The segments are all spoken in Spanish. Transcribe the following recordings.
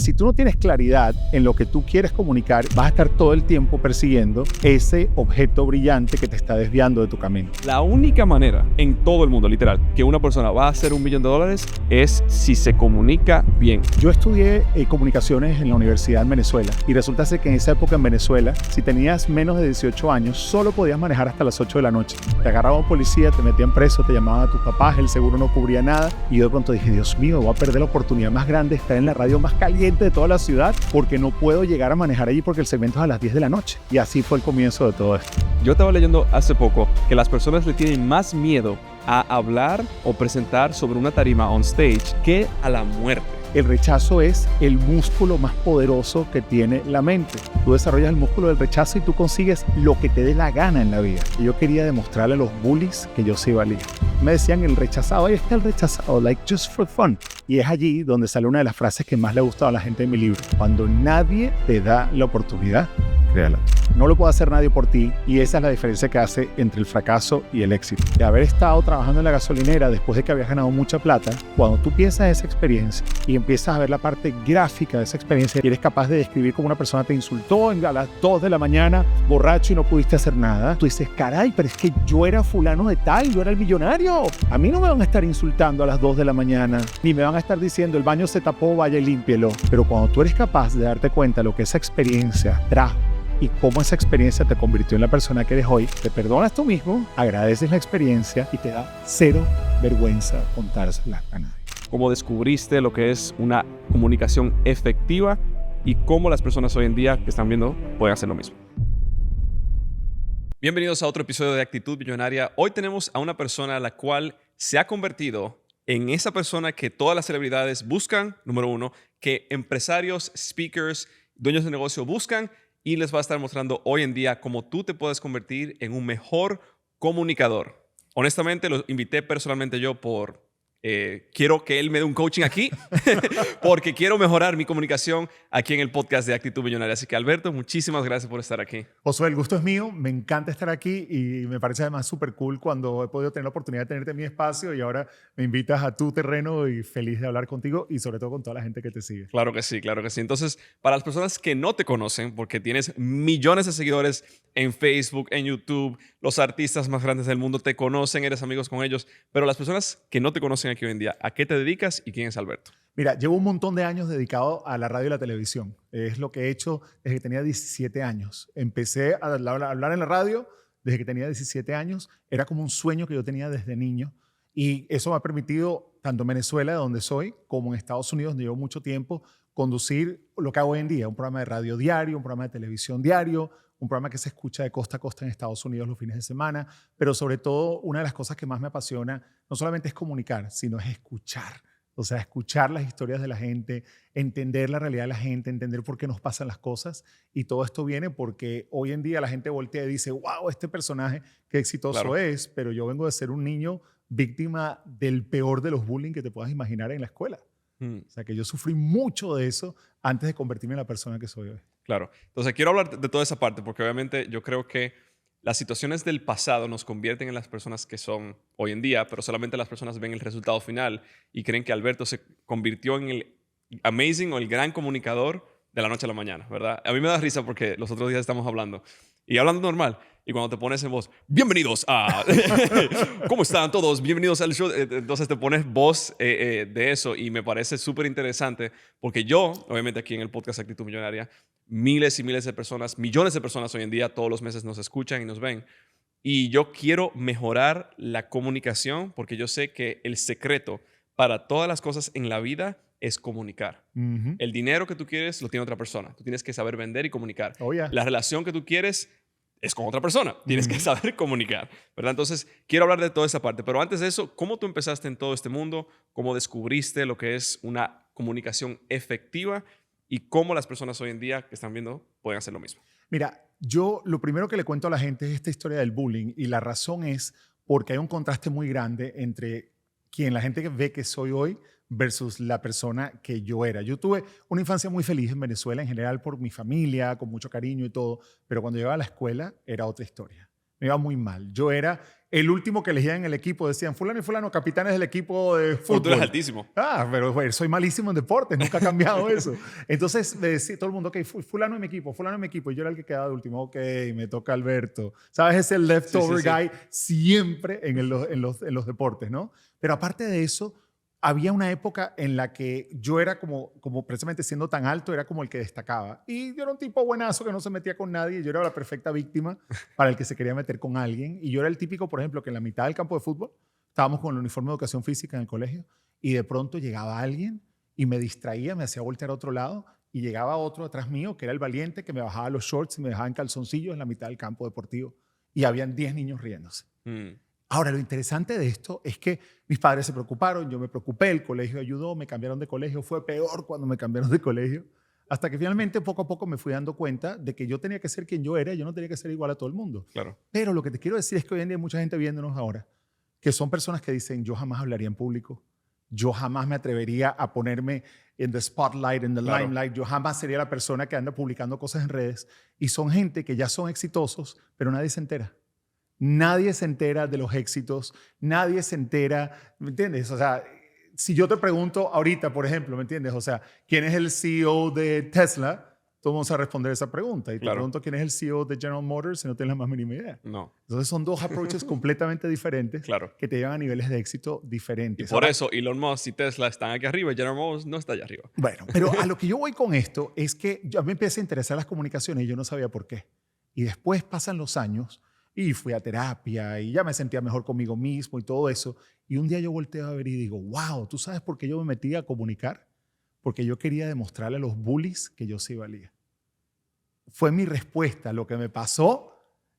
si tú no tienes claridad en lo que tú quieres comunicar, vas a estar todo el tiempo persiguiendo ese objeto brillante que te está desviando de tu camino. La única manera en todo el mundo, literal, que una persona va a hacer $1 millón es si se comunica bien. Yo estudié comunicaciones en la universidad en Venezuela y resulta ser que en esa época en Venezuela, si tenías menos de 18 años, solo podías manejar hasta las 8 de la noche. Te agarraba un policía, te metían preso, te llamaban a tus papás, el seguro no cubría nada y yo de pronto dije, Dios mío, voy a perder la oportunidad más grande de estar en la radio más caliente de toda la ciudad porque no puedo llegar a manejar allí porque el segmento es a las 10 de la noche. Y así fue el comienzo de todo esto. Yo estaba leyendo hace poco que las personas le tienen más miedo a hablar o presentar sobre una tarima on stage que a la muerte. El rechazo es el músculo más poderoso que tiene la mente. Tú desarrollas el músculo del rechazo y tú consigues lo que te dé la gana en la vida. Y yo quería demostrarle a los bullies que yo sí valía. Me decían el rechazado, ahí está el rechazado, like just for fun. Y es allí donde sale una de las frases que más le ha gustado a la gente de mi libro. Cuando nadie te da la oportunidad, créala. No lo puede hacer nadie por ti y esa es la diferencia que hace entre el fracaso y el éxito. De haber estado trabajando en la gasolinera después de que habías ganado mucha plata, cuando tú piensas esa experiencia y empiezas a ver la parte gráfica de esa experiencia y eres capaz de describir cómo una persona te insultó a las 2 de la mañana, borracho y no pudiste hacer nada, tú dices, caray, pero es que yo era fulano de tal, yo era el millonario. A mí no me van a estar insultando a las 2 de la mañana, ni me van a estar diciendo el baño se tapó, vaya y límpielo. Pero cuando tú eres capaz de darte cuenta de lo que esa experiencia trajo, y cómo esa experiencia te convirtió en la persona que eres hoy, te perdonas tú mismo, agradeces la experiencia y te da cero vergüenza contársela a nadie. Cómo descubriste lo que es una comunicación efectiva y cómo las personas hoy en día que están viendo pueden hacer lo mismo. Bienvenidos a otro episodio de Actitud Millonaria. Hoy tenemos a una persona a la cual se ha convertido en esa persona que todas las celebridades buscan, número uno, que empresarios, speakers, dueños de negocio buscan, y les va a estar mostrando hoy en día cómo tú te puedes convertir en un mejor comunicador. Honestamente, lo invité personalmente yo quiero que él me dé un coaching aquí porque quiero mejorar mi comunicación aquí en el podcast de Actitud Millonaria. Así que, Alberto, muchísimas gracias por estar aquí. Josué, el gusto es mío. Me encanta estar aquí y me parece además súper cool cuando he podido tener la oportunidad de tenerte en mi espacio y ahora me invitas a tu terreno y feliz de hablar contigo y sobre todo con toda la gente que te sigue. Claro que sí, claro que sí. Entonces, para las personas que no te conocen, porque tienes millones de seguidores en Facebook, en YouTube, los artistas más grandes del mundo te conocen, eres amigos con ellos, pero las personas que no te conocen aquí hoy en día, ¿a qué te dedicas y quién es Alberto? Mira, llevo un montón de años dedicado a la radio y la televisión. Es lo que he hecho desde que tenía 17 años. Empecé a hablar en la radio desde que tenía 17 años. Era como un sueño que yo tenía desde niño. Y eso me ha permitido, tanto en Venezuela, de donde soy, como en Estados Unidos, donde llevo mucho tiempo, conducir lo que hago hoy en día. Un programa de radio diario, un programa de televisión diario, un programa que se escucha de costa a costa en Estados Unidos los fines de semana. Pero sobre todo, una de las cosas que más me apasiona no solamente es comunicar, sino es escuchar. O sea, escuchar las historias de la gente, entender la realidad de la gente, entender por qué nos pasan las cosas. Y todo esto viene porque hoy en día la gente voltea y dice, wow, este personaje qué exitoso es, pero yo vengo de ser un niño víctima del peor de los bullying que te puedas imaginar en la escuela. O sea, que yo sufrí mucho de eso antes de convertirme en la persona que soy hoy. Claro. Entonces, quiero hablar de toda esa parte porque obviamente yo creo que las situaciones del pasado nos convierten en las personas que son hoy en día, pero solamente las personas ven el resultado final y creen que Alberto se convirtió en el amazing o el gran comunicador de la noche a la mañana, ¿verdad? A mí me da risa porque los otros días estamos hablando y hablando normal y cuando te pones en voz, bienvenidos a... ¿Cómo están todos? Bienvenidos al show. Entonces te pones voz de eso y me parece súper interesante porque yo, obviamente aquí en el podcast Actitud Millonaria, miles y miles de personas, millones de personas hoy en día, todos los meses nos escuchan y nos ven. Y yo quiero mejorar la comunicación porque yo sé que el secreto para todas las cosas en la vida es comunicar. El dinero que tú quieres lo tiene otra persona. Tú tienes que saber vender y comunicar. Oh, yeah. La relación que tú quieres es con otra persona. Tienes que saber comunicar, ¿verdad? Entonces, quiero hablar de toda esa parte. Pero antes de eso, ¿cómo tú empezaste en todo este mundo? ¿Cómo descubriste lo que es una comunicación efectiva? Y cómo las personas hoy en día que están viendo pueden hacer lo mismo. Mira, yo lo primero que le cuento a la gente es esta historia del bullying y la razón es porque hay un contraste muy grande entre quien la gente ve que soy hoy versus la persona que yo era. Yo tuve una infancia muy feliz en Venezuela en general por mi familia, con mucho cariño y todo, pero cuando llegaba a la escuela era otra historia. Me iba muy mal. Yo era el último que elegían en el equipo. Decían, fulano y fulano, capitanes del equipo de Pero tú eres fútbol. altísimo. Pero bueno, soy malísimo en deportes, nunca ha cambiado eso. Entonces me decía todo el mundo, ok, fulano en mi equipo, fulano en mi equipo. Y yo era el que quedaba de último, ok, me toca Alberto. ¿Sabes? Es el leftover guy siempre en los deportes, ¿no? Pero aparte de eso, había una época en la que yo era como precisamente siendo tan alto, era como el que destacaba. Y yo era un tipo buenazo que no se metía con nadie. Yo era la perfecta víctima para el que se quería meter con alguien. Y yo era el típico, por ejemplo, que en la mitad del campo de fútbol estábamos con el uniforme de educación física en el colegio y de pronto llegaba alguien y me distraía, me hacía voltear a otro lado y llegaba otro atrás mío, que era el valiente, que me bajaba los shorts y me dejaba en calzoncillos en la mitad del campo deportivo. Y habían 10 niños riéndose. Ahora, lo interesante de esto es que mis padres se preocuparon, yo me preocupé, el colegio ayudó, me cambiaron de colegio, fue peor cuando me cambiaron de colegio, hasta que finalmente poco a poco me fui dando cuenta de que yo tenía que ser quien yo era, yo no tenía que ser igual a todo el mundo. Claro. Pero lo que te quiero decir es que hoy en día hay mucha gente viéndonos ahora, que son personas que dicen, yo jamás hablaría en público, yo jamás me atrevería a ponerme en the spotlight, en the limelight, yo jamás sería la persona que anda publicando cosas en redes, y son gente que ya son exitosos, pero nadie se entera. Nadie se entera de los éxitos, nadie se entera, ¿me entiendes? O sea, si yo te pregunto ahorita, por ejemplo, ¿me entiendes? O sea, ¿quién es el CEO de Tesla? Todos vamos a responder esa pregunta. Y te pregunto quién es el CEO de General Motors y no tienes la más mínima idea. No. Entonces son dos approaches completamente diferentes que te llevan a niveles de éxito diferentes. Y por eso Elon Musk y Tesla están aquí arriba y General Motors no está allá arriba. Bueno, pero a lo que yo voy con esto es que a mí me empieza a interesar las comunicaciones y yo no sabía por qué. Y después pasan los años y fui a terapia y ya me sentía mejor conmigo mismo y todo eso. Y un día yo volteo a ver y digo, wow, ¿tú sabes por qué yo me metí a comunicar? Porque yo quería demostrarle a los bullies que yo sí valía. Fue mi respuesta a lo que me pasó,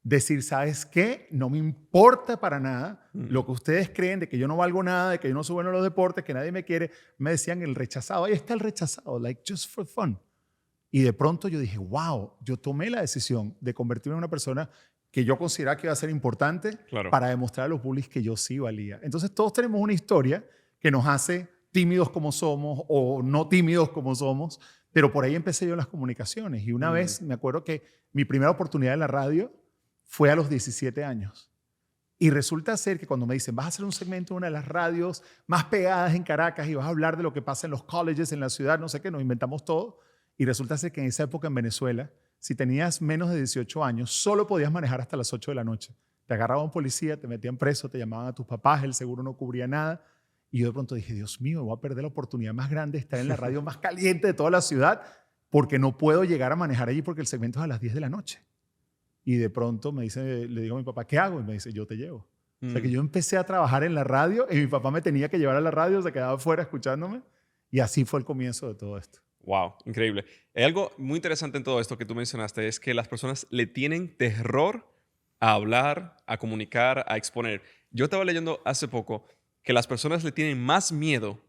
decir, ¿sabes qué? No me importa para nada lo que ustedes creen de que yo no valgo nada, de que yo no soy bueno en los deportes, que nadie me quiere. Me decían el rechazado, ahí está el rechazado, like just for fun. Y de pronto yo dije, wow, yo tomé la decisión de convertirme en una persona que yo consideraba que iba a ser importante para demostrar a los bullies que yo sí valía. Entonces todos tenemos una historia que nos hace tímidos como somos o no tímidos como somos, pero por ahí empecé yo en las comunicaciones. Y una vez me acuerdo que mi primera oportunidad en la radio fue a los 17 años. Y resulta ser que cuando me dicen, vas a hacer un segmento en una de las radios más pegadas en Caracas y vas a hablar de lo que pasa en los colleges, en la ciudad, no sé qué, nos inventamos todo. Y resulta ser que en esa época en Venezuela, si tenías menos de 18 años, solo podías manejar hasta las 8 de la noche. Te agarraba un policía, te metían preso, te llamaban a tus papás, el seguro no cubría nada. Y yo de pronto dije, Dios mío, voy a perder la oportunidad más grande de estar en la radio más caliente de toda la ciudad porque no puedo llegar a manejar allí porque el segmento es a las 10 de la noche. Y de pronto me dice, le digo a mi papá, ¿qué hago? Y me dice, yo te llevo. O sea que yo empecé a trabajar en la radio y mi papá me tenía que llevar a la radio, se quedaba afuera escuchándome. Y así fue el comienzo de todo esto. Wow, increíble. Hay algo muy interesante en todo esto que tú mencionaste, es que las personas le tienen terror a hablar, a comunicar, a exponer. Yo estaba leyendo hace poco que las personas le tienen más miedo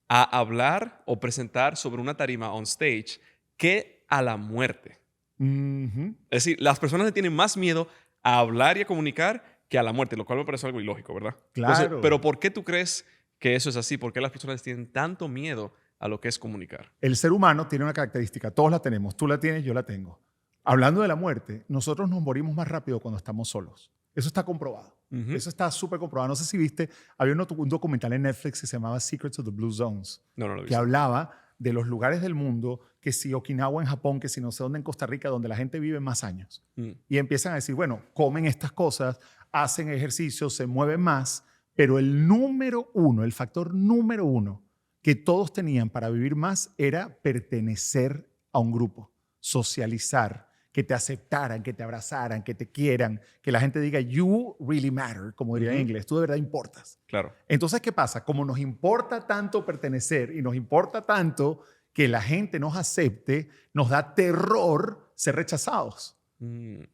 a hablar o presentar sobre una tarima on stage que a la muerte. Es decir, las personas le tienen más miedo a hablar y a comunicar que a la muerte, lo cual me parece algo ilógico, ¿verdad? Claro. Entonces, pero ¿por qué tú crees que eso es así? ¿Por qué las personas tienen tanto miedo a lo que es comunicar? El ser humano tiene una característica, todos la tenemos, tú la tienes, yo la tengo. Hablando de la muerte, nosotros nos morimos más rápido cuando estamos solos. Eso está comprobado. Eso está súper comprobado. No sé si viste, había un documental en Netflix que se llamaba Secrets of the Blue Zones, no lo he visto. Que hablaba de los lugares del mundo, que si Okinawa en Japón, que si no sé dónde en Costa Rica, donde la gente vive más años. Y empiezan a decir, bueno, comen estas cosas, hacen ejercicio, se mueven más, pero el número uno, el factor número uno que todos tenían para vivir más era pertenecer a un grupo, socializar, que te aceptaran, que te abrazaran, que te quieran, que la gente diga, you really matter, como diría en inglés, tú de verdad importas. Claro. Entonces, ¿qué pasa? Como nos importa tanto pertenecer y nos importa tanto que la gente nos acepte, nos da terror ser rechazados.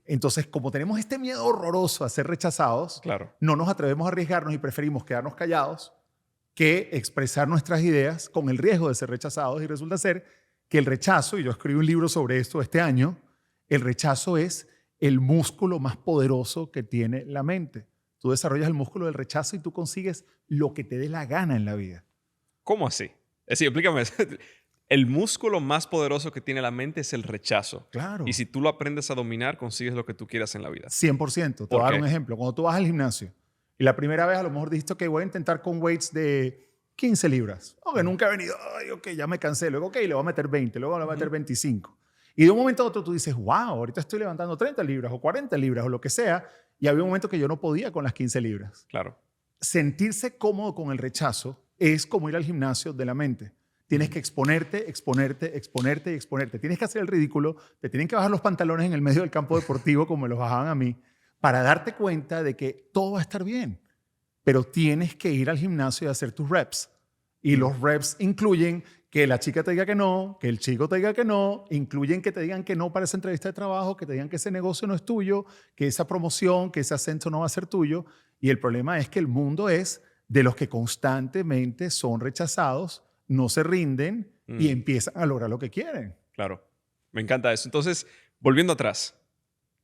Entonces, como tenemos este miedo horroroso a ser rechazados, no nos atrevemos a arriesgarnos y preferimos quedarnos callados que expresar nuestras ideas con el riesgo de ser rechazados. Y resulta ser que el rechazo, y yo escribí un libro sobre esto este año, el rechazo es el músculo más poderoso que tiene la mente. Tú desarrollas el músculo del rechazo y tú consigues lo que te dé la gana en la vida. ¿Cómo así? Es decir, explícame. El músculo más poderoso que tiene la mente es el rechazo. Claro. Y si tú lo aprendes a dominar, consigues lo que tú quieras en la vida. 100%. Te voy a dar un ejemplo. Cuando tú vas al gimnasio Y la primera vez a lo mejor dijiste, ok, voy a intentar con weights de 15 libras. Ok, nunca he venido. Ay, ok, ya me cansé. Luego, ok, le voy a meter 20. Luego le voy a meter 25. Y de un momento a otro tú dices, wow, ahorita estoy levantando 30 libras o 40 libras o lo que sea. Y había un momento que yo no podía con las 15 libras. Claro. Sentirse cómodo con el rechazo es como ir al gimnasio de la mente. Tienes que exponerte, exponerte, exponerte y exponerte. Tienes que hacer el ridículo. Te tienen que bajar los pantalones en el medio del campo deportivo como me los bajaban a mí para darte cuenta de que todo va a estar bien. Pero tienes que ir al gimnasio y hacer tus reps. Y los reps incluyen que la chica te diga que no, que el chico te diga que no, incluyen que te digan que no para esa entrevista de trabajo, que te digan que ese negocio no es tuyo, que esa promoción, que ese ascenso no va a ser tuyo. Y el problema es que el mundo es de los que constantemente son rechazados, no se rinden y empiezan a lograr lo que quieren. Claro. Me encanta eso. Entonces, volviendo atrás,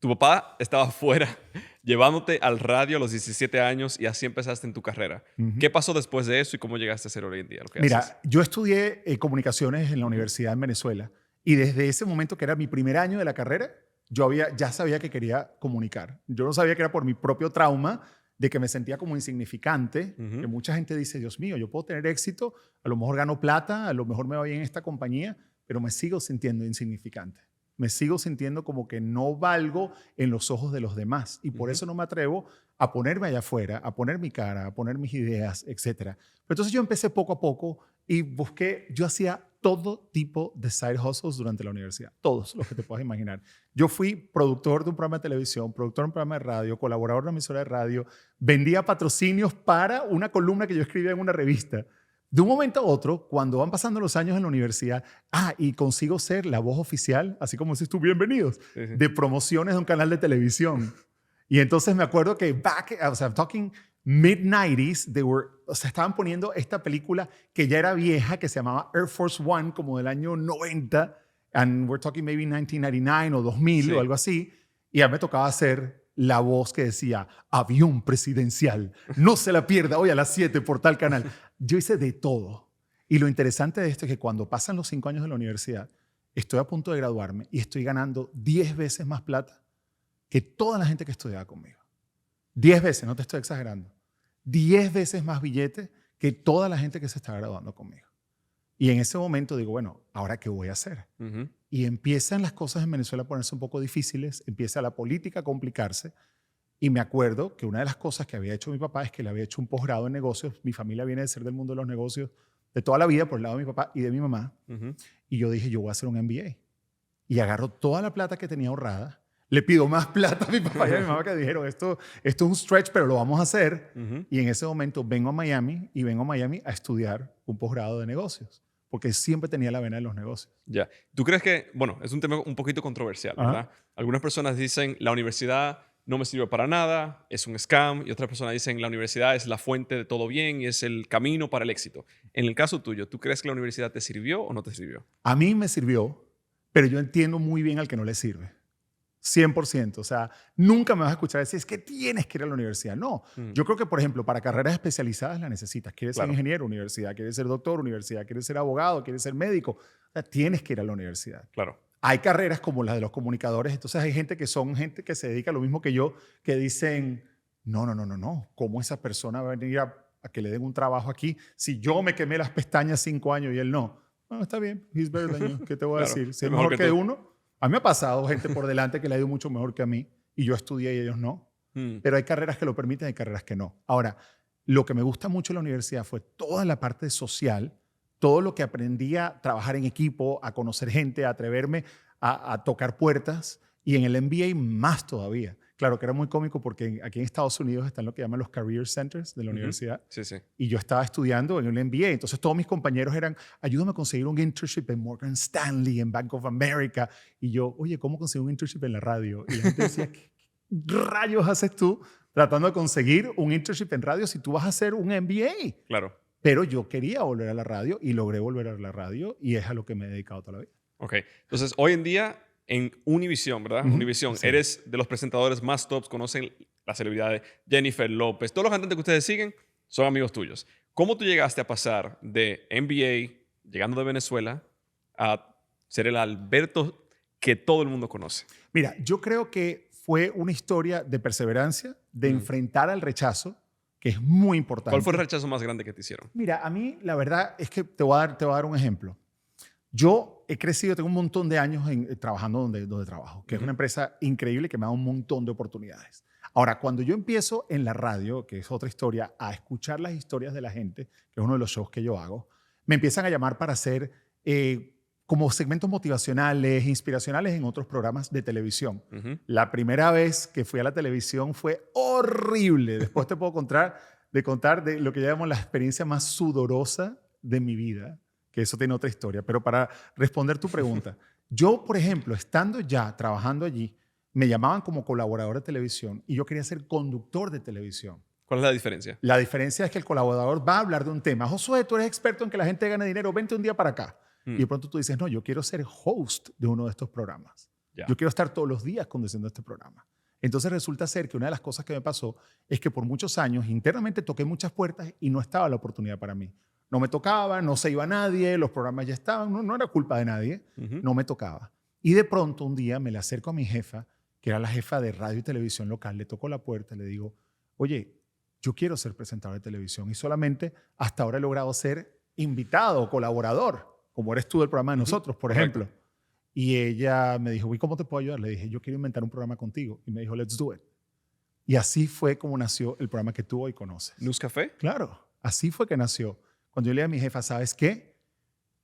tu papá estaba fuera llevándote al radio a los 17 años y así empezaste en tu carrera. ¿Qué pasó después de eso y cómo llegaste a ser hoy en día lo que Mira, haces? yo estudié comunicaciones en la universidad en Venezuela y desde ese momento, que era mi primer año de la carrera, ya sabía que quería comunicar. Yo no sabía que era por mi propio trauma de que me sentía como insignificante, que mucha gente dice, Dios mío, yo puedo tener éxito, a lo mejor gano plata, a lo mejor me va bien en esta compañía, pero me sigo sintiendo insignificante. Me sigo sintiendo como que no valgo en los ojos de los demás y por eso no me atrevo a ponerme allá afuera, a poner mi cara, a poner mis ideas, etc. Pero entonces yo empecé poco a poco y yo hacía todo tipo de side hustles durante la universidad, todos los que te puedas imaginar. Yo fui productor de un programa de televisión, productor de un programa de radio, colaborador de una emisora de radio, vendía patrocinios para una columna que yo escribía en una revista. De un momento a otro, cuando van pasando los años en la universidad, y consigo ser la voz oficial, así como dices tú, bienvenidos, de promociones de un canal de televisión. Y entonces me acuerdo que I'm talking mid-90s, estaban poniendo esta película que ya era vieja, que se llamaba Air Force One, como del año 90, and we're talking maybe 1999 o 2000 o algo así, y a mí me tocaba hacer la voz que decía, avión presidencial, no se la pierda hoy a las 7 por tal canal. Yo hice de todo. Y lo interesante de esto es que cuando pasan los 5 años de la universidad, estoy a punto de graduarme y estoy ganando 10 veces más plata que toda la gente que estudiaba conmigo. 10 veces, no te estoy exagerando. 10 veces más billete que toda la gente que se está graduando conmigo. Y en ese momento digo, bueno, ¿ahora qué voy a hacer? Y empiezan las cosas en Venezuela a ponerse un poco difíciles, empieza la política a complicarse. Y me acuerdo que una de las cosas que había hecho mi papá es que le había hecho un posgrado en negocios. Mi familia viene de ser del mundo de los negocios de toda la vida, por el lado de mi papá y de mi mamá. Y yo dije, yo voy a hacer un MBA. Y agarro toda la plata que tenía ahorrada, le pido más plata a mi papá y a mi mamá que dijeron, esto es un stretch, pero lo vamos a hacer. Y en ese momento vengo a Miami a estudiar un posgrado de negocios, porque siempre tenía la vena de los negocios. Ya. ¿Tú crees que, bueno, es un tema un poquito controversial, ¿verdad? Algunas personas dicen, la universidad no me sirve para nada, es un scam, y otras personas dicen, la universidad es la fuente de todo bien y es el camino para el éxito. En el caso tuyo, ¿tú crees que la universidad te sirvió o no te sirvió? A mí me sirvió, pero yo entiendo muy bien al que no le sirve. 100%. O sea, nunca me vas a escuchar decir, es que tienes que ir a la universidad. No. Yo creo que, por ejemplo, para carreras especializadas la necesitas. Quieres ser ingeniero, universidad. Quieres ser doctor, universidad. Quieres ser abogado, quieres ser médico. O sea, tienes que ir a la universidad. Claro. Hay carreras como las de los comunicadores. Entonces hay gente que se dedica a lo mismo que yo, que dicen, no. ¿Cómo esa persona va a venir a que le den un trabajo aquí si yo me quemé las pestañas 5 años y él no? No, está bien. He's better than you. ¿Qué te voy a decir? Si es mejor que uno. A mí me ha pasado gente por delante que le ha ido mucho mejor que a mí y yo estudié y ellos no. Pero hay carreras que lo permiten y hay carreras que no. Ahora, lo que me gusta mucho de la universidad fue toda la parte social, todo lo que aprendí a trabajar en equipo, a conocer gente, a atreverme a tocar puertas, y en el MBA más todavía. Claro que era muy cómico porque aquí en Estados Unidos están lo que llaman los Career Centers de la universidad. Sí, sí. Y yo estaba estudiando en el MBA. Entonces todos mis compañeros eran, ayúdame a conseguir un internship en Morgan Stanley, en Bank of America. Y yo, oye, ¿cómo consigo un internship en la radio? Y la gente decía, ¿qué rayos haces tú tratando de conseguir un internship en radio si tú vas a hacer un MBA? Claro. Pero yo quería volver a la radio y logré volver a la radio y es a lo que me he dedicado toda la vida. Ok. Entonces, hoy en día, en Univision, ¿verdad? Univision, sí. Eres de los presentadores más tops, conocen las celebridades, Jennifer López, todos los cantantes que ustedes siguen son amigos tuyos. ¿Cómo tú llegaste a pasar de NBA, llegando de Venezuela, a ser el Alberto que todo el mundo conoce? Mira, yo creo que fue una historia de perseverancia, de enfrentar al rechazo, que es muy importante. ¿Cuál fue el rechazo más grande que te hicieron? Mira, a mí la verdad es que te voy a dar un ejemplo. Yo he crecido, tengo un montón de años trabajando donde trabajo, que es una empresa increíble que me da un montón de oportunidades. Ahora, cuando yo empiezo en la radio, que es otra historia, a escuchar las historias de la gente, que es uno de los shows que yo hago, me empiezan a llamar para hacer como segmentos motivacionales, inspiracionales en otros programas de televisión. La primera vez que fui a la televisión fue horrible. Después te puedo contar de lo que yo llamo la experiencia más sudorosa de mi vida, que eso tiene otra historia. Pero para responder tu pregunta, yo, por ejemplo, estando ya trabajando allí, me llamaban como colaborador de televisión y yo quería ser conductor de televisión. ¿Cuál es la diferencia? La diferencia es que el colaborador va a hablar de un tema. Josué, tú eres experto en que la gente gane dinero, vente un día para acá. Y de pronto tú dices, no, yo quiero ser host de uno de estos programas. Ya. Yo quiero estar todos los días conduciendo este programa. Entonces resulta ser que una de las cosas que me pasó es que por muchos años internamente toqué muchas puertas y no estaba la oportunidad para mí. No me tocaba, no se iba nadie, los programas ya estaban, no era culpa de nadie, no me tocaba. Y de pronto un día me le acerco a mi jefa, que era la jefa de radio y televisión local, le toco la puerta y le digo, oye, yo quiero ser presentador de televisión y solamente hasta ahora he logrado ser invitado o colaborador, como eres tú del programa de nosotros, por ejemplo. Y ella me dijo, ¿y cómo te puedo ayudar? Le dije, yo quiero inventar un programa contigo. Y me dijo, let's do it. Y así fue como nació el programa que tú hoy conoces. ¿Newscafé? Claro, así fue que nació. Cuando yo le dije a mi jefa, ¿sabes qué?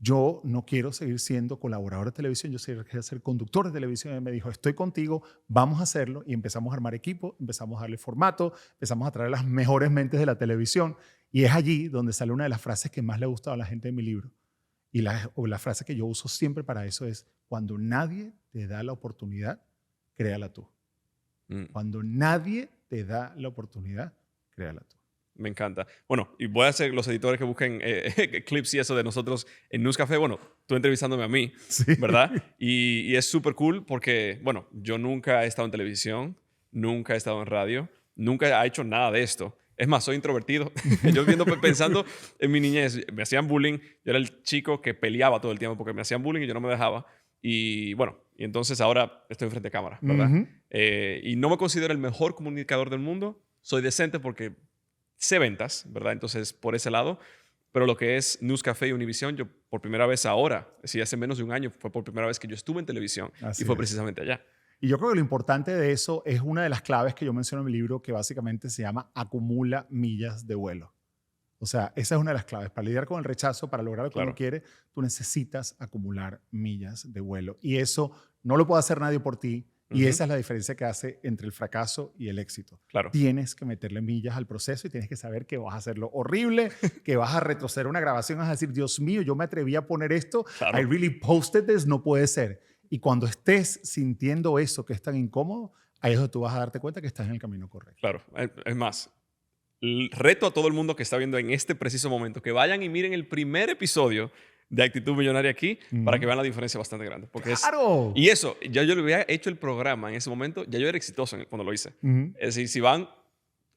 Yo no quiero seguir siendo colaborador de televisión, yo quiero ser conductor de televisión. Y me dijo, estoy contigo, vamos a hacerlo. Y empezamos a armar equipo, empezamos a darle formato, empezamos a traer las mejores mentes de la televisión. Y es allí donde sale una de las frases que más le ha gustado a la gente de mi libro. Y la frase que yo uso siempre para eso es, cuando nadie te da la oportunidad, créala tú. Cuando nadie te da la oportunidad, créala tú. Me encanta. Bueno, y voy a hacer los editores que busquen clips y eso de nosotros en Newscafé. Bueno, tú entrevistándome a mí, Sí. ¿verdad? Y es súper cool porque, bueno, yo nunca he estado en televisión, nunca he estado en radio, nunca he hecho nada de esto. Es más, soy introvertido. Yo pensando en mi niñez, me hacían bullying. Yo era el chico que peleaba todo el tiempo porque me hacían bullying y yo no me dejaba. Y bueno, y entonces ahora estoy frente a cámara, ¿verdad? Y no me considero el mejor comunicador del mundo. Soy decente porque sé ventas, ¿verdad? Entonces, por ese lado. Pero lo que es Newscafé y Univision, yo por primera vez ahora, sí, hace menos de un año, fue por primera vez que yo estuve en televisión. Así y fue es. precisamente allá. Y yo creo que lo importante de eso es una de las claves que yo menciono en mi libro, que básicamente se llama acumula millas de vuelo. O sea, esa es una de las claves. Para lidiar con el rechazo, para lograr lo que uno quiere, tú necesitas acumular millas de vuelo. Y eso no lo puede hacer nadie por ti. Y esa es la diferencia que hace entre el fracaso y el éxito. Claro. Tienes que meterle millas al proceso y tienes que saber que vas a hacerlo horrible, que vas a retroceder una grabación, vas a decir, Dios mío, yo me atreví a poner esto. Claro. I really posted this, no puede ser. Y cuando estés sintiendo eso que es tan incómodo, ahí es donde tú vas a darte cuenta que estás en el camino correcto. Claro. Es más, reto a todo el mundo que está viendo en este preciso momento que vayan y miren el primer episodio de Actitud Millonaria aquí para que vean la diferencia bastante grande. Porque ¡Claro! Y eso, ya yo le había hecho el programa en ese momento, ya yo era exitoso cuando lo hice. Es decir, si van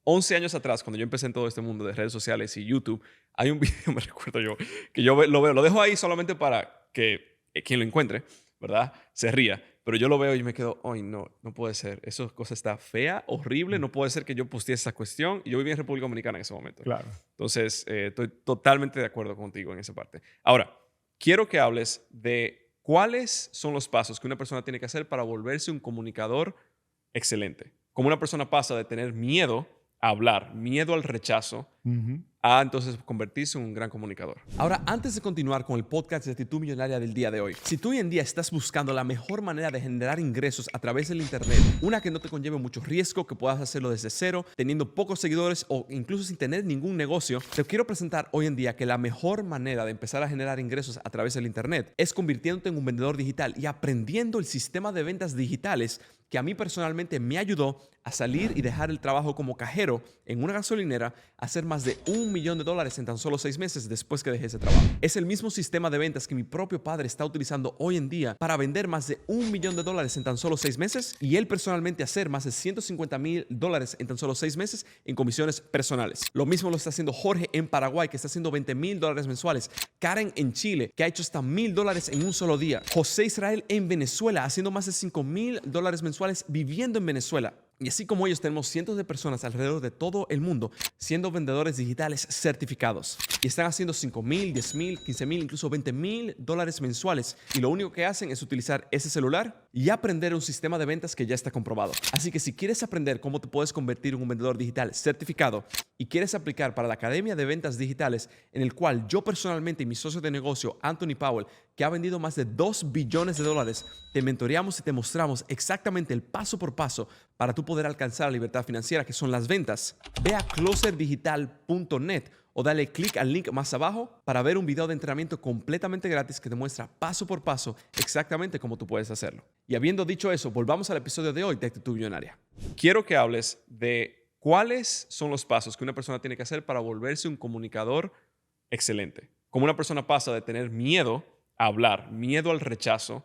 11 años atrás, cuando yo empecé en todo este mundo de redes sociales y YouTube, hay un video, me recuerdo yo, que yo lo dejo ahí solamente para que quien lo encuentre, ¿verdad? Se ría. Pero yo lo veo y me quedo, ay, no puede ser. Esa cosa está fea, horrible. No puede ser que yo postee esa cuestión. Y yo vivía en República Dominicana en ese momento. Claro. Entonces, estoy totalmente de acuerdo contigo en esa parte. Ahora, quiero que hables de cuáles son los pasos que una persona tiene que hacer para volverse un comunicador excelente. Como una persona pasa de tener miedo a hablar, miedo al rechazo, a entonces convertirse en un gran comunicador. Ahora, antes de continuar con el podcast de Actitud Millonaria del día de hoy, si tú hoy en día estás buscando la mejor manera de generar ingresos a través del internet, una que no te conlleve mucho riesgo, que puedas hacerlo desde cero, teniendo pocos seguidores o incluso sin tener ningún negocio, te quiero presentar hoy en día que la mejor manera de empezar a generar ingresos a través del internet es convirtiéndote en un vendedor digital y aprendiendo el sistema de ventas digitales que a mí personalmente me ayudó a salir y dejar el trabajo como cajero en una gasolinera, a hacer más de $1 millón en tan solo 6 meses después que dejé ese trabajo. Es el mismo sistema de ventas que mi propio padre está utilizando hoy en día para vender más de $1 millón en tan solo 6 meses y él personalmente hacer más de $150,000 en tan solo 6 meses en comisiones personales. Lo mismo lo está haciendo Jorge en Paraguay, que está haciendo $20,000 mensuales. Karen en Chile, que ha hecho hasta $1,000 en un solo día. José Israel en Venezuela, haciendo más de $5,000 mensuales viviendo en Venezuela. Y así como ellos, tenemos cientos de personas alrededor de todo el mundo siendo vendedores digitales certificados. Y están haciendo $5,000, $10,000, $15,000, incluso $20,000 mensuales. Y lo único que hacen es utilizar ese celular y aprender un sistema de ventas que ya está comprobado. Así que si quieres aprender cómo te puedes convertir en un vendedor digital certificado y quieres aplicar para la Academia de Ventas Digitales, en el cual yo personalmente y mi socio de negocio, Anthony Powell, que ha vendido más de $2 billones, te mentoreamos y te mostramos exactamente el paso por paso para tú poder alcanzar la libertad financiera, que son las ventas. Ve a closerdigital.net o dale clic al link más abajo para ver un video de entrenamiento completamente gratis que te muestra paso por paso exactamente cómo tú puedes hacerlo. Y habiendo dicho eso, volvamos al episodio de hoy de Actitud Millonaria. Quiero que hables de cuáles son los pasos que una persona tiene que hacer para volverse un comunicador excelente. Como una persona pasa de tener miedo a hablar, miedo al rechazo,